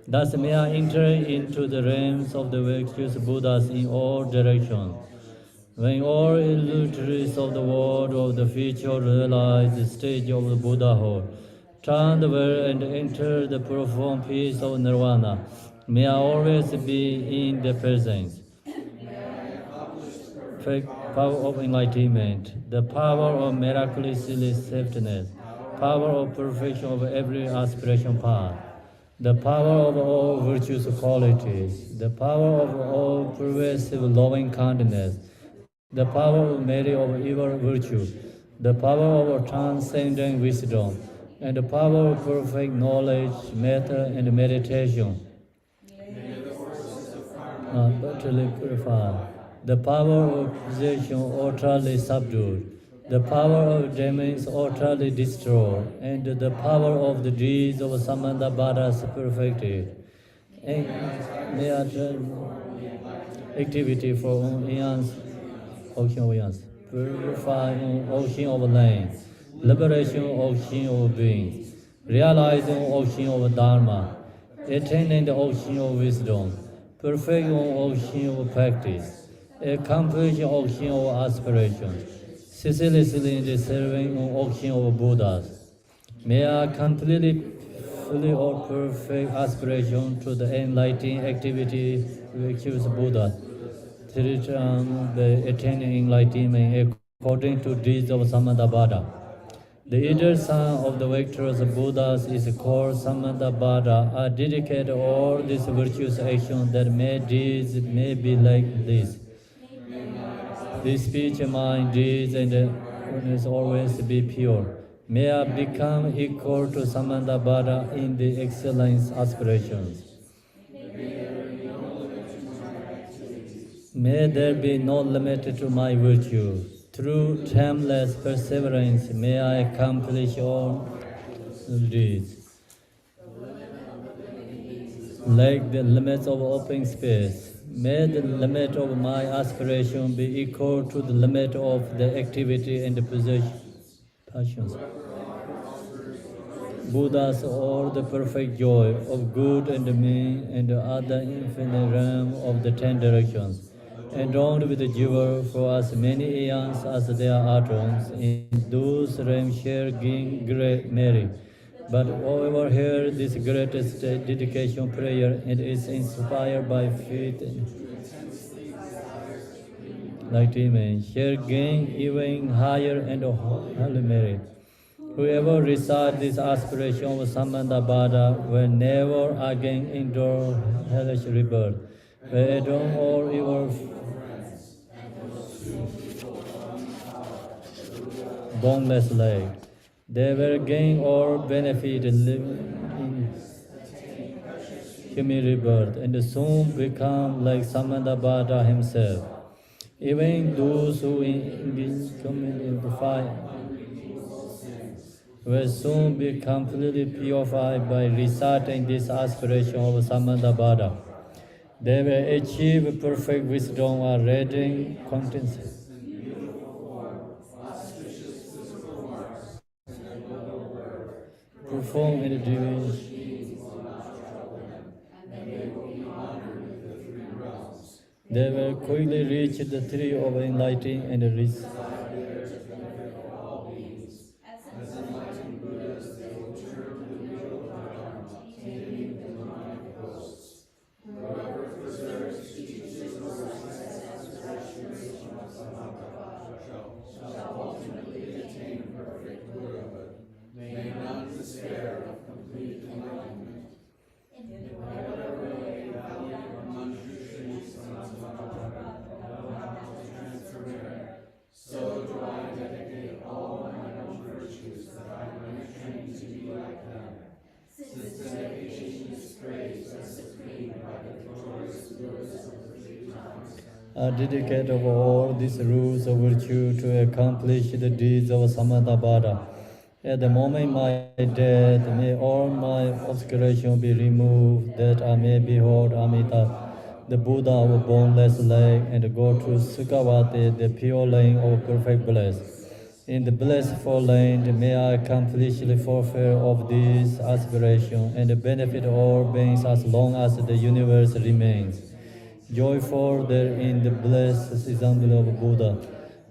Thus may I enter into the realms of the virtuous Buddhas in all directions. When all illusories of the world of the future realize the stage of the Buddhahood, transfer and enter the profound peace of Nirvana, may I always be in the presence. Power of enlightenment, the power of miraculous safetyness, power of perfection of every aspiration path, the power of all virtuous qualities, the power of all pervasive loving kindness, the power of merit of evil virtue, the power of transcendent wisdom, and the power of perfect knowledge, metta, and meditation. Utterly purified. The power of possession utterly subdued. The power of demons utterly destroyed, and the power of the deeds of Samandabhadas perfected. And may activity for eons, ocean of eons, purifying ocean of land, liberation ocean of beings, realizing ocean of Dharma, attaining the ocean of wisdom, perfecting ocean of practice, accomplishing ocean of aspirations, ceaselessly serving ocean of Buddhas. May I completely, fully or perfect aspiration to the enlightening activity which is Buddha, the attaining enlightenment according to deeds of Samadabhada. The either son of the victorious Buddhas is called Samadabhada. I dedicate all these virtuous actions that may deeds may be like this. This speech, mind, deeds, and goodness always be pure. May I become equal to Samandabhada in the excellence aspirations. May there be no limit to my virtue. Through timeless perseverance, may I accomplish all deeds. Like the limits of open space, may the limit of my aspiration be equal to the limit of the activity and the passions. Buddhas or the perfect joy of good and mean and the other infinite realm of the 10 directions, adorned with the jewel for as many eons as there are atoms, in those realms share gain great merit. But over here, this greatest dedication prayer, it is inspired by faith and enlightenment, shall gain even higher and holy merit. Whoever recites this aspiration of Samandabhada will never again endure hellish rebirth, will adorn all evil boneless leg. They will gain all benefit living in human rebirth and soon become like Samandabhada himself. Even those who engage in fire will soon be completely purified by reciting this aspiration of Samandabhada. They will achieve perfect wisdom or reading contents. Perform in the division. They will quickly reach the tree of enlightenment and reach. I dedicate of all these rules of virtue to accomplish the deeds of Samadabhada. At the moment my death, may all my obscuration be removed, that I may behold Amita, the Buddha of boneless leg, and go to Sukhavati, the pure lane of perfect bliss. In the blissful land, may I completely fulfill of these aspirations and benefit all beings as long as the universe remains. Joyful there in the blessed example of Buddha,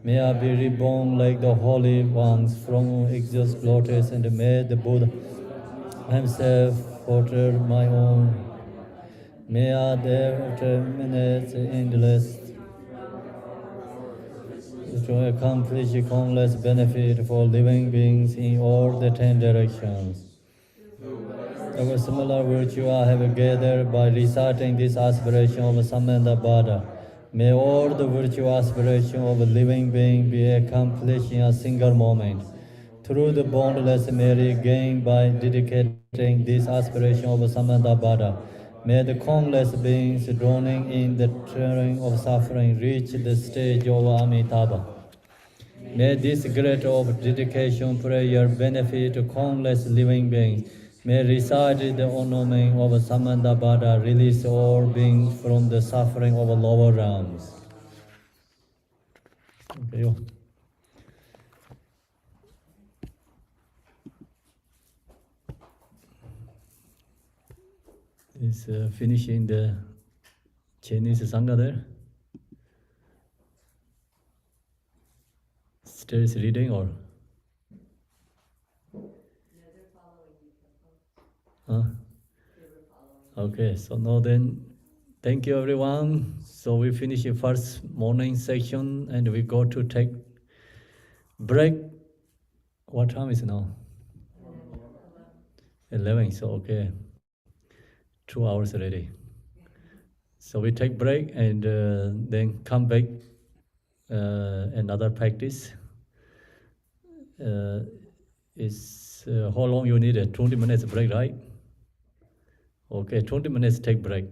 may I be reborn like the holy ones from exhaust lotus, and may the Buddha himself alter my own. May I there terminate endless to accomplish countless benefit for living beings in all the 10 directions. Our similar virtue I have gathered by reciting this aspiration of Samandabhada. May all the virtue aspiration of a living being be accomplished in a single moment. through the boundless merit gained by dedicating this aspiration of Samandabhada. May the countless beings drowning in the train of suffering reach the stage of Amitabha. May this great of dedication prayer benefit countless living beings. May recite the ornament of Samandabhada release all beings from the suffering of lower realms. Okay. Is finishing the Chinese Sangha there? Still is reading or? Huh? Okay, so now then, thank you everyone. So we finish the first morning section and we go to take break. What time is it now? 11, so okay. 2 hours already. So we take break and then come back another practice. How long you need? 20 minutes break, right? Okay, 20 minutes take break.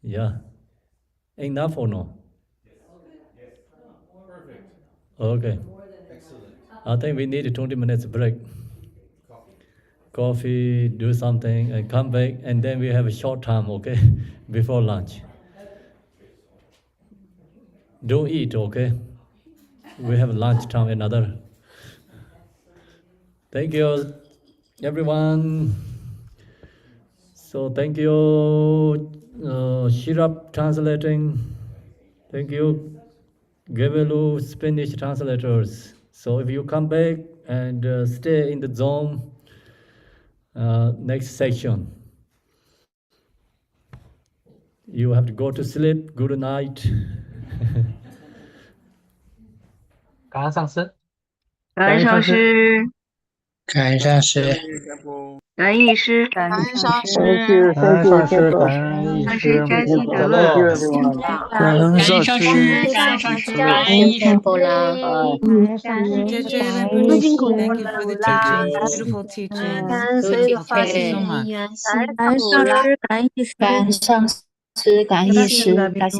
Yeah. Enough or no? Perfect. Okay. Excellent. I think we need 20 minutes break. Coffee, do something, and come back, and then we have a short time, okay, before lunch. Don't eat, okay? We have lunch time another. Thank you, everyone. So thank you, Shirap translating. Thank you, Gevelu Spanish translators. So if you come back and stay in the zone, next section. You have to go to sleep. Good night. 感恩上师，感恩上师，感恩上师，感恩义师，感恩上师， 感恩上师，感恩义上师师，斋西德，Thank 勒， you everyone。感恩上上师，师，感恩上师，感恩 Khenpo 啦。姐姐太辛苦了， ，Thank you for the teaching, beautiful teaching, 感恩所有法 Thank you 师 so 因 much. 缘辛感恩苦了，上师，感恩义师，感恩上师，感恩义师，大谢。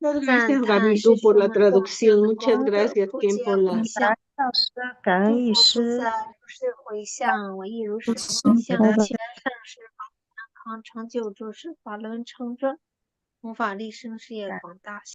赞叹师兄们共修功德，普皆回向。上师，感恩义诸佛菩师。萨如是回向，我亦如是回向。祈愿上师保健康，成就诸事法轮成真，弘法利生，事业广大。